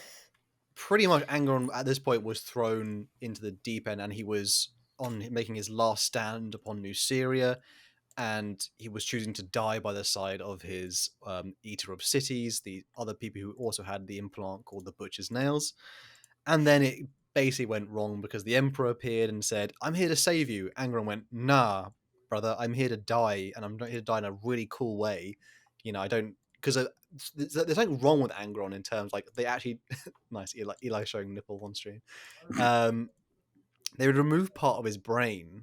pretty much Angron at this point was thrown into the deep end, and he was on making his last stand upon New Syria, and he was choosing to die by the side of his Eater of Cities, the other people who also had the implant called the Butcher's Nails. And then it basically went wrong because the Emperor appeared and said, "I'm here to save you." Angron went, "Nah, brother, I'm here to die, and I'm not here to die in a really cool way. You know, I don't, because there's nothing wrong with Angron in terms like they actually nice Eli showing nipple on stream. They would remove part of his brain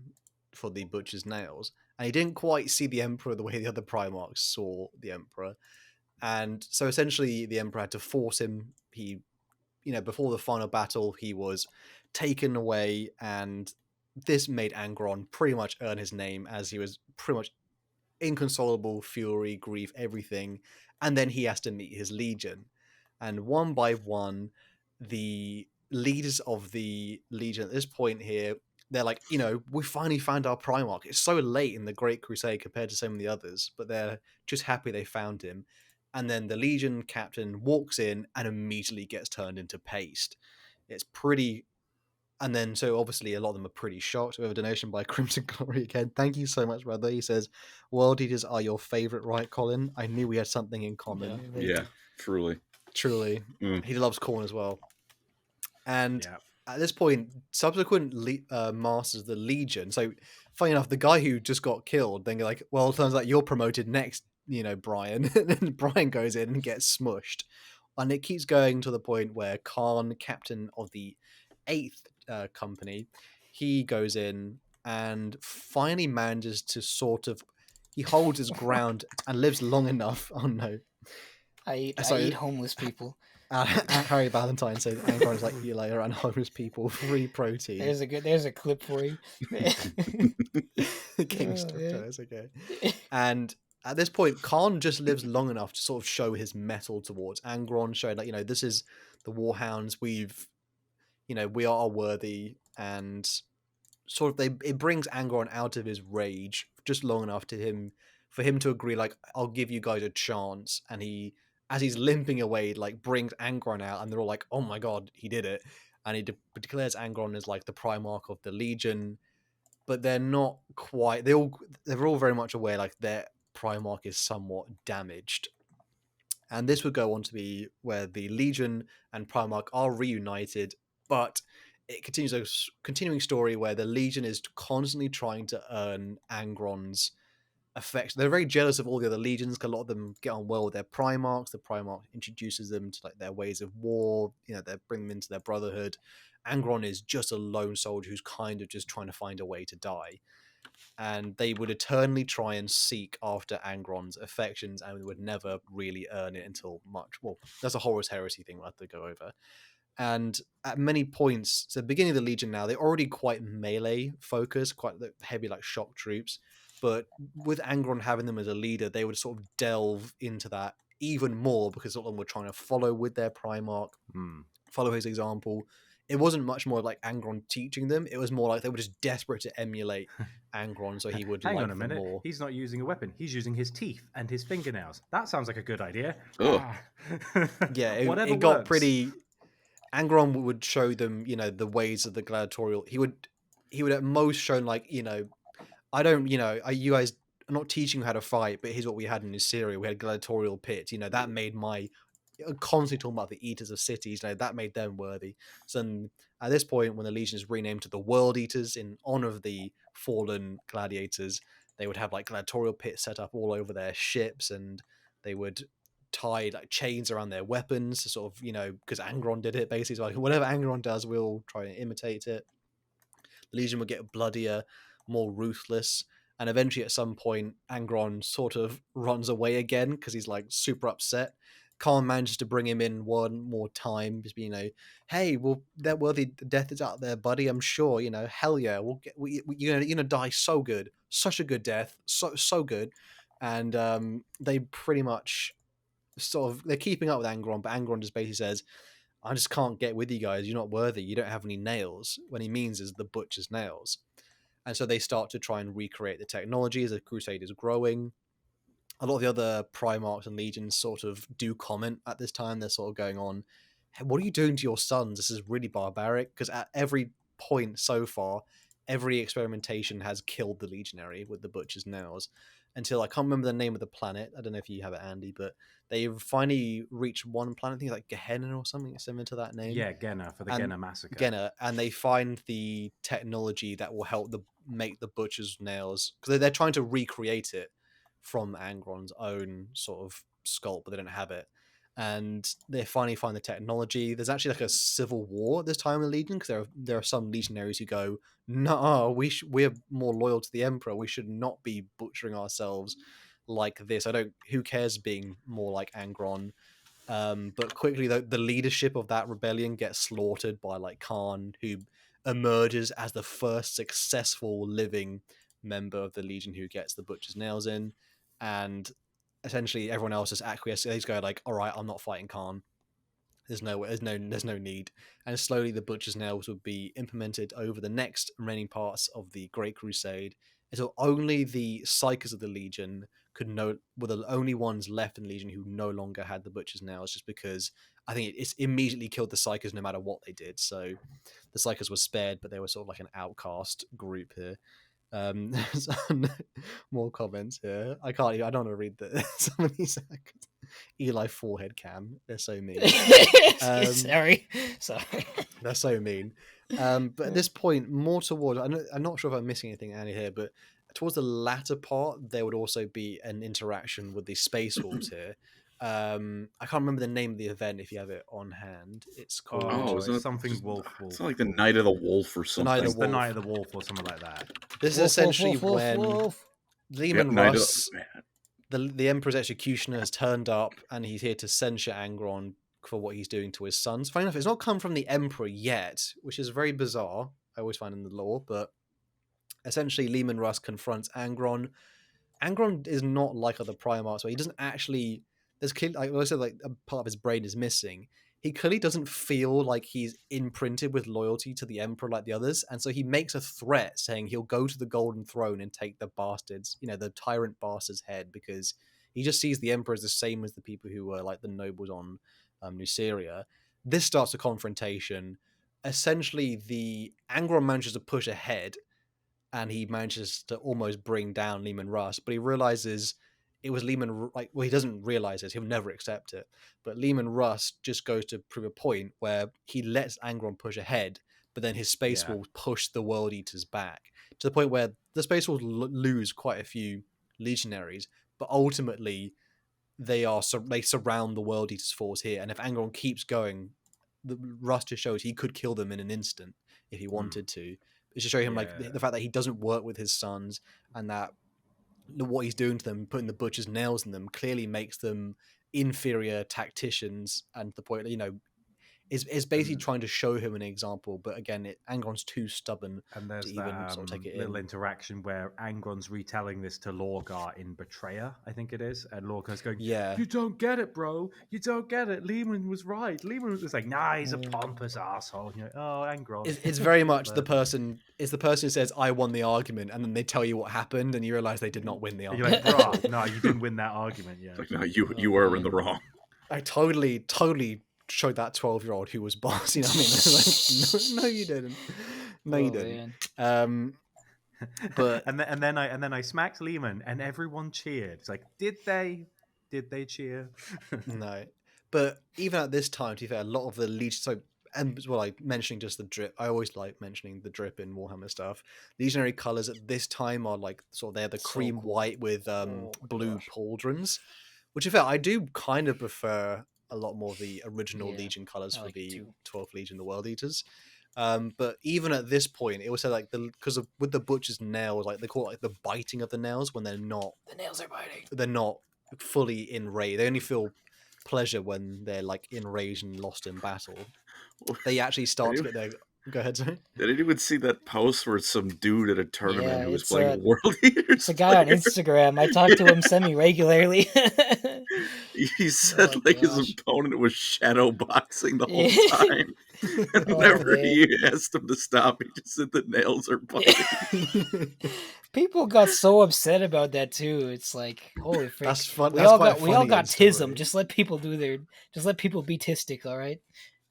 for the Butcher's Nails, and he didn't quite see the Emperor the way the other Primarchs saw the Emperor, and so essentially the Emperor had to force him. He, before the final battle, he was taken away, and this made Angron pretty much earn his name, as he was pretty much inconsolable, fury, grief, everything. And then he has to meet his legion. And one by one, the leaders of the legion at this point here, they're like, we finally found our Primarch. It's so late in the Great Crusade compared to so many others, but they're just happy they found him. And then the Legion captain walks in and immediately gets turned into paste. It's pretty... And then, so obviously a lot of them are pretty shocked. We have a donation by Crimson Glory again. Thank you so much, brother. He says, "World Eaters are your favourite, right, Colin? I knew we had something in common." Yeah, truly. Truly. Mm. He loves corn as well. And Yeah. at this point, subsequent masters of the Legion, so funny enough, the guy who just got killed, then you're like, well, it turns out you're promoted next, Brian. And then Brian goes in and gets smushed. And it keeps going to the point where Khan, captain of the 8th company, he goes in and finally manages to he holds his ground and lives long enough. Oh no. I Sorry. eat homeless people. Harry Valentine said Angron is like you later and homeless people, free protein. There's a clip for you. King Oh, stuff, yeah. it's okay. And at this point, Khan just lives long enough to sort of show his mettle towards Angron, showing like, this is the Warhounds, we are worthy, and sort of it brings Angron out of his rage just long enough for him to agree, like, I'll give you guys a chance. And as he's limping away, like, brings Angron out, and they're all like, oh my god, he did it. And he declares Angron as like the Primarch of the Legion, but they're not quite. They're all very much aware like their Primarch is somewhat damaged. And this would go on to be where the Legion and Primarch are reunited, but it continues a continuing story where the Legion is constantly trying to earn Angron's affection. They're very jealous of all the other legions because a lot of them get on well with their Primarchs. The Primarch introduces them to like their ways of war. They bring them into their brotherhood. Angron is just a lone soldier who's kind of just trying to find a way to die. And they would eternally try and seek after Angron's affections and would never really earn it until much. Well, that's a Horus Heresy thing we'll have to go over. And at many points, so the beginning of the Legion now, they're already quite melee focused, quite heavy like shock troops. But with Angron having them as a leader, they would sort of delve into that even more because all of them were trying to follow with their Primarch, follow his example. It wasn't much more like Angron teaching them. It was more like they were just desperate to emulate Angron, so he would Hang like on a minute. them more. He's not using a weapon. He's using his teeth and his fingernails. That sounds like a good idea. Ugh. Yeah, Whatever it got works. pretty. Angron would show them, the ways of the gladiatorial. He would at most show like, I don't, you guys are not teaching you how to fight, but here's what we had in Assyria. We had gladiatorial pits. That made my constantly talking about the eaters of cities. That made them worthy. So at this point, when the Legion is renamed to the World Eaters in honor of the fallen gladiators, they would have like gladiatorial pits set up all over their ships, and they would tie like chains around their weapons to sort of, because Angron did it basically. So like whatever Angron does, we'll try and imitate it. The Legion would get bloodier, more ruthless, and eventually at some point Angron sort of runs away again because he's like super upset. Khan manages to bring him in one more time, just hey, well, that worthy death is out there, buddy. I'm sure, hell yeah, you're gonna die so good, such a good death, so good. And they pretty much they're keeping up with Angron, but Angron just basically says, I just can't get with you guys. You're not worthy. You don't have any nails. What he means is the butcher's nails. And so they start to try and recreate the technology as the Crusade is growing. A lot of the other Primarchs and Legions sort of do comment at this time. They're sort of going on, hey, what are you doing to your sons? This is really barbaric. Because at every point so far, every experimentation has killed the Legionary with the butcher's nails. Until I can't remember the name of the planet. I don't know if you have it, Andy, but they finally reached one planet, I think like Gehenna or something similar to that name. Yeah, Genna for the Genna massacre. Genna, and they find the technology that will help make the butcher's nails, because they're trying to recreate it from Angron's own sort of sculpt, but they don't have it. And they finally find the technology. There's actually like a civil war at this time in the Legion, because there are some legionaries who go, no, we're more loyal to the Emperor. We should not be butchering ourselves like this. Who cares being more like Angron? But quickly, the leadership of that rebellion gets slaughtered by like Khan, who emerges as the first successful living member of the Legion who gets the butcher's nails in. And essentially everyone else is acquiesced. They just go like, all right, I'm not fighting Khan. There's no need. And slowly the butcher's nails would be implemented over the next remaining parts of the Great Crusade until only the Psykers of the Legion were the only ones left in the Legion who no longer had the butcher's nails, just because I think it's immediately killed the Psykers no matter what they did. So the Psykers were spared, but they were sort of like an outcast group here. More comments here. I don't want to read some of these. Eli forehead cam. They're so mean. Sorry. They're so mean. But at this point, more towards, I'm not sure if I'm missing anything, Annie, here, but towards the latter part, there would also be an interaction with the Space Wolves here. I can't remember the name of the event if you have it on hand. It's called isn't it something just- wolf. It's like the Night of the Wolf or something. Night of It's the Wolf. Night of the Wolf or something like that. This is Wolf, essentially wolf, wolf, when wolf. Lehman Night of Russ, Man. the Emperor's executioner, has turned up and he's here to censure Angron for what he's doing to his sons. Funny enough, it's not come from the Emperor yet, which is very bizarre. I always find in the lore, but essentially Lehman Russ confronts Angron. Angron is not like other Primarchs, where he doesn't actually. There's clearly, like I said, like a part of his brain is missing. He clearly doesn't feel like he's imprinted with loyalty to the Emperor like the others, and so he makes a threat saying he'll go to the Golden Throne and take the bastards, the tyrant bastard's head, because he just sees the Emperor as the same as the people who were like the nobles on Nuceria. This starts a confrontation. Essentially, the Angron manages to push ahead, and he manages to almost bring down Lehman Russ, but he realizes it was Lehman, he doesn't realize it, he'll never accept it, but Lehman Russ just goes to prove a point where he lets Angron push ahead, but then his Space Wolves push the World Eaters back, to the point where the Space Wolves lose quite a few legionaries, but ultimately they surround the World Eaters' force here, and if Angron keeps going, Russ just shows he could kill them in an instant if he wanted to. It's to show him the fact that he doesn't work with his sons, and that what he's doing to them, putting the butcher's nails in them, clearly makes them inferior tacticians, and the point is basically trying to show him an example. But again, Angron's too stubborn And there's to that even sort of take it little in. interaction where Angron's retelling this to Lorgar in Betrayer, I think it is, and Lorgar's going, Yeah. "You don't get it, bro. You don't get it. Lehman was right. Lehman was like, nah, he's a pompous asshole." And you're like, oh, Angron. It's very much the person who says, "I won the argument," and then they tell you what happened, and you realize they did not win the And you're argument. like, bro, no, you didn't win that argument. Yeah. Like, no, you are in the wrong. I totally showed that 12-year-old who was boss. You know what I mean? Like, no, you didn't. No, you didn't. Man. But and then I smacked Lehman, and everyone cheered. It's like, did they cheer? no. But even at this time, to be fair, a lot of the mentioning just the drip. I always like mentioning the drip in Warhammer stuff. Legionary colors at this time are like they're the So cream cool. white with blue gosh. pauldrons, which in fact I do kind of prefer a lot more of the original Yeah, Legion colors I for like it the too. 12th Legion, the World Eaters. But even at this point, it was like with the butcher's nails, like they call it like the biting of the nails when they're not The nails are biting. fully enraged. They only feel pleasure when they're like enraged and lost in battle. They actually start to get their. Go ahead, sorry. Did anyone see that post where it's some dude at a tournament Yeah, who was it's playing a- a World Eaters? It's a guy on player? Instagram. I talk to him semi-regularly. He said Oh, like his gosh. opponent was shadow boxing the whole Yeah. time. And Oh, whenever man. he asked him to stop, he just said the nails are biting. People got so upset about that too. It's like, holy frick. That's fun. We That's all quite got we all funny got in tism. story. Just let people be tistic, all right?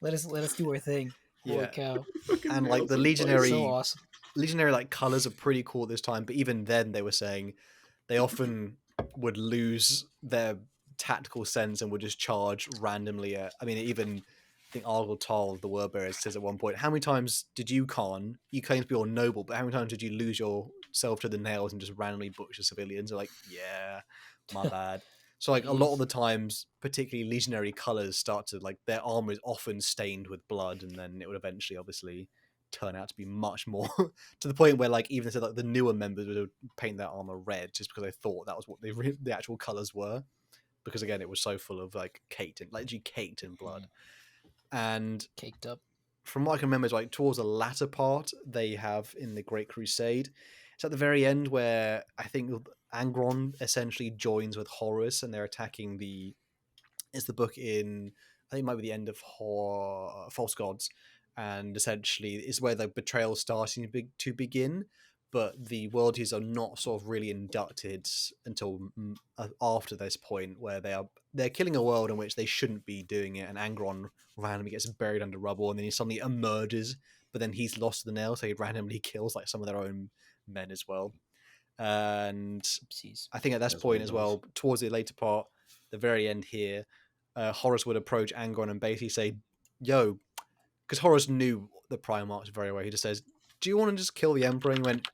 Let us do our thing. Holy Yeah. cow. And like the Nails are legionary, So awesome. legionary like colors are pretty cool at this time. But even then, they were saying they often would lose their tactical sense and would just charge randomly. I think Argyle Tal, the Wordbearer, says at one point, "How many times did you, Khan? You claim to be all noble, but how many times did you lose yourself to the nails and just randomly butcher civilians?" They're like, "Yeah, my bad." So like a lot of the times, particularly legionary colors start to like their armor is often stained with blood, and then it would eventually obviously turn out to be much more to the point where like even like the newer members would paint their armor red just because they thought that was what the actual colors were, because again it was so full of like caked in blood. And Caked up. from what I can remember, it's like towards the latter part they have in the Great Crusade. It's at the very end where I think Angron essentially joins with Horus and they're attacking it's the book in, I think it might be the end of False Gods, and essentially it's where the betrayal is starting to begin, but the World Eaters are not sort of really inducted until after this point where they're killing a world in which they shouldn't be doing it, and Angron randomly gets buried under rubble and then he suddenly emerges, but then he's lost the nail, so he randomly kills like some of their own men as well. And Oopsies. I think at this That's point one as of well, towards the later part, the very end here, Horus would approach Angron and basically say, "Yo," because Horus knew the Primarchs very well. He just says, "Do you want to just kill the Emperor?" And he went,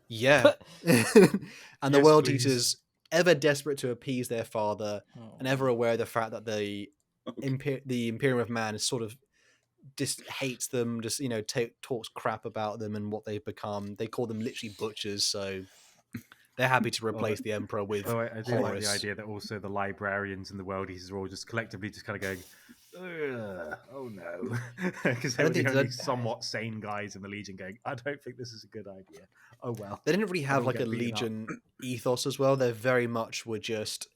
"Yeah." And the Yes, World please. Eaters, ever desperate to appease their father, Oh, and ever aware of the fact that the Imperium of Man is sort of just hates them, just talks crap about them and what they've become. They call them literally butchers, so they're happy to replace the Emperor with Oh, I do like Horus. the idea that also the librarians and the World Eaters are all just collectively just kind of going, "Ugh, oh no," because they I were don't the think only that- somewhat sane guys in the Legion going, "I don't think this is a good idea." Oh well. They didn't really have all like a get beaten up. Legion ethos as well. They very much were just.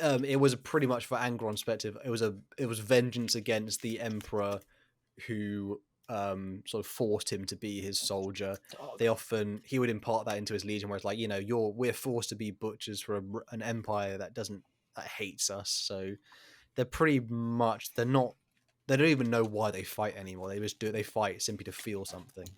It was pretty much for Angron's perspective. It was vengeance against the Emperor, who sort of forced him to be his soldier. He would impart that into his Legion, where it's like, we're forced to be butchers for an empire that hates us. So they're pretty much they don't even know why they fight anymore. They fight simply to feel something.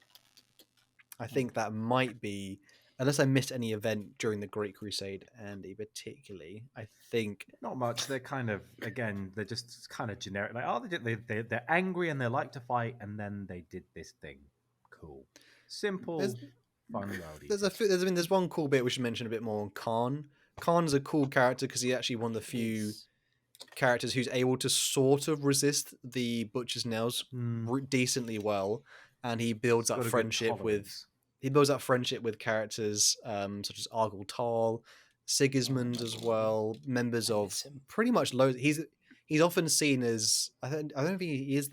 I think that might be, unless I missed any event during the Great Crusade, Andy, particularly. I think Not much. They're kind of they're just kind of generic. Like, they're angry and they like to fight, and then they did this thing. Cool, simple, There's- fun world. there's one cool bit we should mention a bit more on Khan. Khan's a cool character because he's actually one of the few characters who's able to sort of resist the Butcher's Nails decently well, and he builds up friendship with characters such as Argyle Tal, Sigismund as well, members of pretty much loads. He's often seen as I don't think he is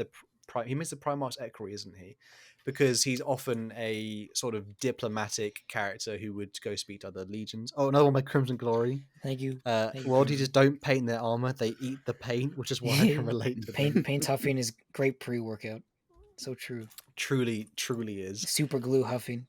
he makes the Primarch's equerry, isn't he? Because he's often a sort of diplomatic character who would go speak to other legions. Oh, another one by Crimson Glory. Thank you. World Eaters don't paint their armor; they eat the paint, which is why I can relate to them. Paint huffing is great pre-workout. So true. Truly is. Super glue huffing.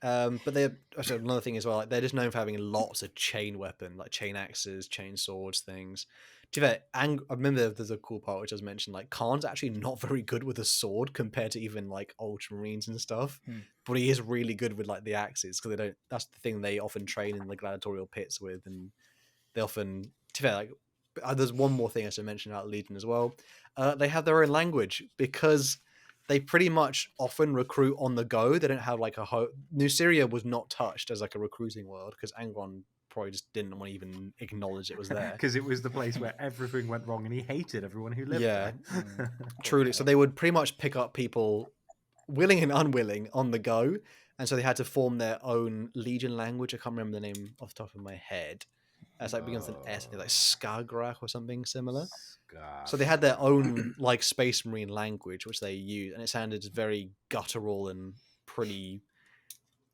But they're also another thing as well. Like, they're just known for having lots of chain weapon, like chain axes, chain swords, things. To be fair, I remember there's a cool part which I was mentioned. Like Khan's actually not very good with a sword compared to even like Ultramarines and stuff, but he is really good with like the axes because they don't. That's the thing they often train in the gladiatorial pits with, and they often. To be fair, like there's one more thing I should mention about Legion as well. They have their own language because they pretty much often recruit on the go. They don't have like New Syria was not touched as like a recruiting world because Angron probably just didn't want to even acknowledge it was there. Because it was the place where everything went wrong and he hated everyone who lived there. Truly. So they would pretty much pick up people, willing and unwilling, on the go. And so they had to form their own Legion language. I can't remember the name off the top of my head. It's like begins with an S, I think like Skagrrak or something similar. So they had their own like Space Marine language which they used, and it sounded very guttural and pretty.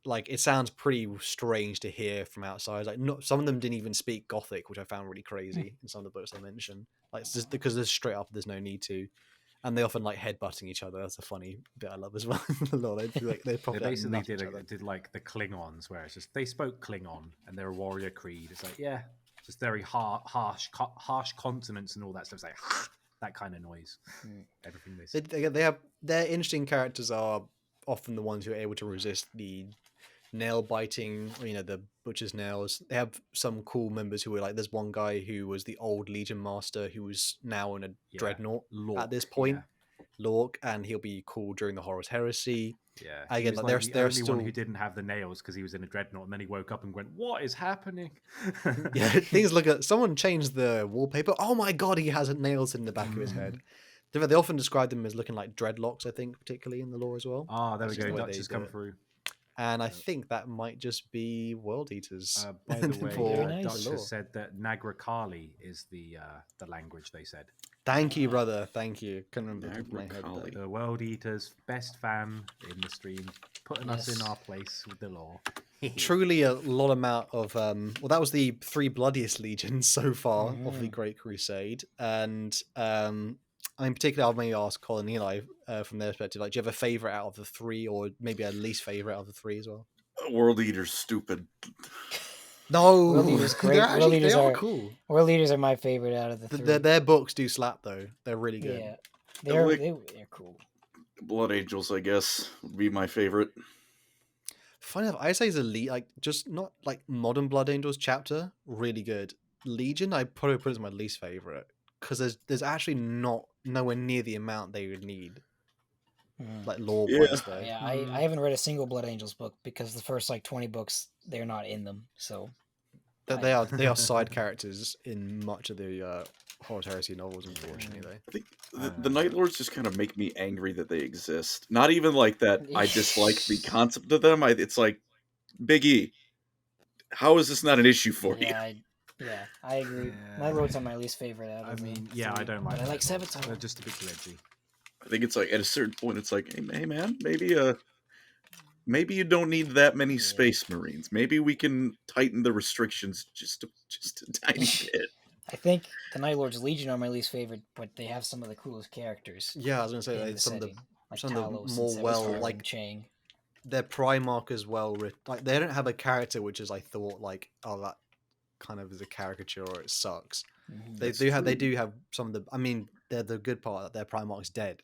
Like it sounds pretty strange to hear from outside. Like some of them didn't even speak Gothic, which I found really crazy in some of the books I mentioned. Like it's just because there's straight up, there's no need to, and they often like headbutting each other. That's a funny bit I love as well. They basically did like the Klingons, where it's just they spoke Klingon and they're a warrior creed. It's like just very harsh consonants and all that stuff. It's like that kind of noise. Everything they say. They have their interesting characters are often the ones who are able to resist the nail biting, the butcher's nails. They have some cool members who were like, there's one guy who was the old Legion master who was now in a dreadnought at this point, Lork, and he'll be cool during the Horus Heresy. Yeah, again, like there's the only still one who didn't have the nails because he was in a dreadnought, and then he woke up and went, "What is happening?" Yeah, things look at someone changed the wallpaper. Oh my god, he has nails in the back of his head. They often describe them as looking like dreadlocks, I think, particularly in the lore as well. Ah, there we go. Dutch has come through. And I think that might just be World Eaters. By the way, nice. Dutch has said that Nagra Kali is the language they said. Thank you, brother. Thank you. Couldn't remember the top of my head, though. The World Eaters, best fan in the stream, putting us in our place with the lore. Truly a lot amount of that was the 3 bloodiest legions so far of the Great Crusade, and in particular, I'll maybe ask Colin and Eli from their perspective. Like, do you have a favorite out of the 3, or maybe a least favorite out of the 3 as well? World Eater's stupid. No, World Eaters great. They are cool. World Eaters are my favorite out of the 3. Their books do slap though. They're really good. Yeah, they're cool. Blood Angels, I guess, would be my favorite. Funny enough, I say is elite, like just not like modern Blood Angels chapter, really good. Legion, I probably put it as my least favorite because there's actually nowhere near the amount they would need, like lore wise. Though. Yeah, I haven't read a single Blood Angels book because the first like 20 books they're not in them. So They are side characters in much of the Horus Heresy novels, unfortunately. Though. I think the Night Lords just kind of make me angry that they exist. Not even like that I dislike the concept of them. It's like, Big E, how is this not an issue for you? I agree. Yeah. Night Lords are my least favorite. Out I of mean, the yeah, I three, don't like. But I like Night Lords. Sabaton. They're just a bit too edgy. I think it's like at a certain point, it's like, hey man, maybe you don't need that many Space Marines. Maybe we can tighten the restrictions just a tiny bit. I think the Night Lords Legion are my least favorite, but they have some of the coolest characters. Yeah, I was gonna say in like, the some of setting, the like some of the Talos more and well Sevatar like and Chang. their Primarch as well. Like they don't have a character which is I thought like that kind of is a caricature or it sucks. They do have some of the. I mean, they're the good part that their Primarch's dead,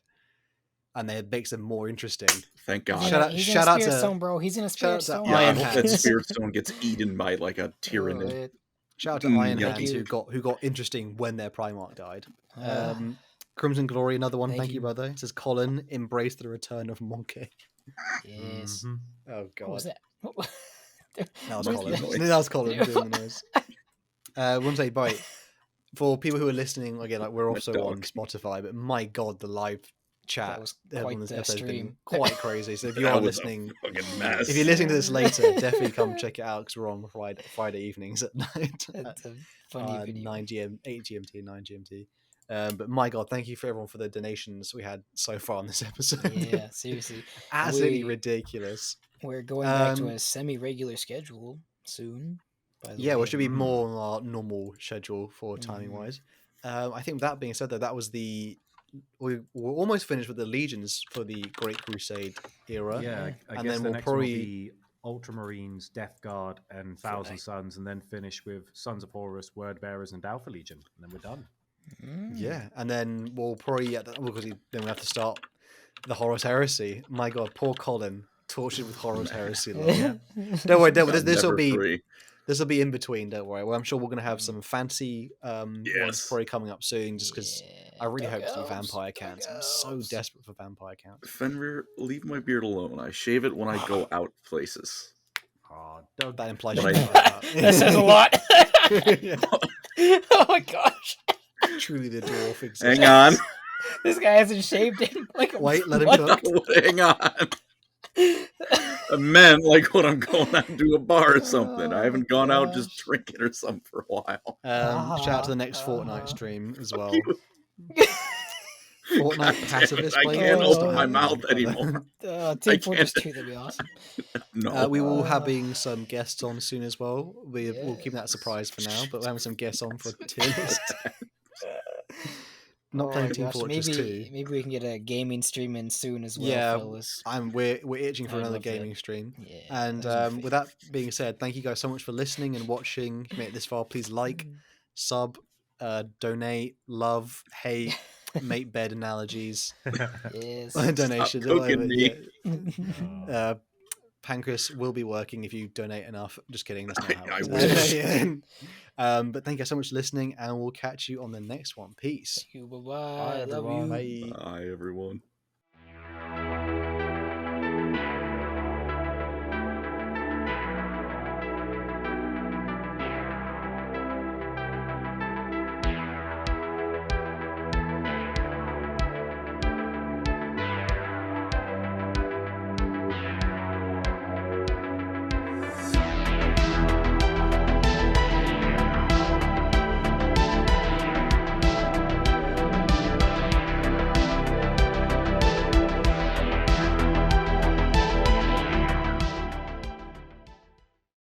and it makes them more interesting. Thank God. Shout out to Stone, bro. He's in a Spirit Stone. Yeah, I Iron hope Hand. that Spirit Stone gets eaten by like a Tyranid. Shout out to Iron Thank Hands you. who got interesting when their Primarch died. Crimson Glory, another one. Thank you, you. brother. It says Colin, embrace the return of Monkey. Yes. Mhm. Oh god, What was that? that was Where's Colin. the noise? That was Colin doing the noise. One say bite. For people who are listening again, like we're My also dog. on Spotify, but my god, the live chat That was on quite this the episode has been stream. quite crazy. So if you That are was a listening, fucking mess. if you're listening to this later, definitely come check it out because we're on Friday evenings at night. That's a funny video. 9 GM, 8 GMT, 9 GMT. But my god, thank you for everyone for the donations we had so far on this episode. Yeah, seriously. Absolutely We- ridiculous. We're going back to Um, a semi-regular schedule soon. By the Yeah, way. we should be more on our normal schedule for timing wise. I think that being said, though, that was we were almost finished with the legions for the Great Crusade era. Yeah, I And guess then the we'll next probably- one will be Ultramarines, Death Guard, and Thousand Sons, and then finish with Sons of Horus, Word Bearers, and Alpha Legion, and then we're done. Yeah, and then we'll probably because then we have to start the Horus Heresy. My god, poor Colin, tortured with Horus Heresy. Lord. Don't worry, this will Never be free. this will be in between. Don't worry. Well, I'm sure we're gonna have some fancy ones Yes. probably coming up soon. Just because I really hope to do vampire Dark counts. I'm so Elves. desperate for vampire counts. Fenrir, leave my beard alone. I shave it when I go out places. Oh, Doug. That implies But you I- know that. That says a lot. Yeah, Oh my gosh. truly, the dwarf exists. Hang on. This guy hasn't shaved in like a Wait, let him month. cook. Hang on. I meant like when I'm going out to a bar or something. I haven't gone out just gosh. drinking or something for a while. Shout out to the next Fortnite stream as well. Fortnite God damn it, pacifist. I play can't games, open not my happening, mouth but, anymore. Team I Fortress can't- 2, that'd be awesome. No. we will having some guests on soon as well. We'll keep that a Yes. surprise for now, but we're having some guests on for a tier list. Not Oh playing my Team gosh, Fortress 2. maybe we can get a gaming stream in soon as well, Yeah, fellas. we're itching for I'd another love that. gaming stream. Yeah, And those are my with that being said, thank you guys so much for listening and watching. If you made it this far, please like, sub, donate, love, hate, make bed analogies, Yes. donations, cooking whatever. me. Yeah. Pancreas will be working if you donate enough. Just kidding. That's not how I it works. wish. Yeah. But thank you so much for listening, and we'll catch you on the next one. Peace. Bye-bye. Love everyone. you. Bye. Bye, everyone.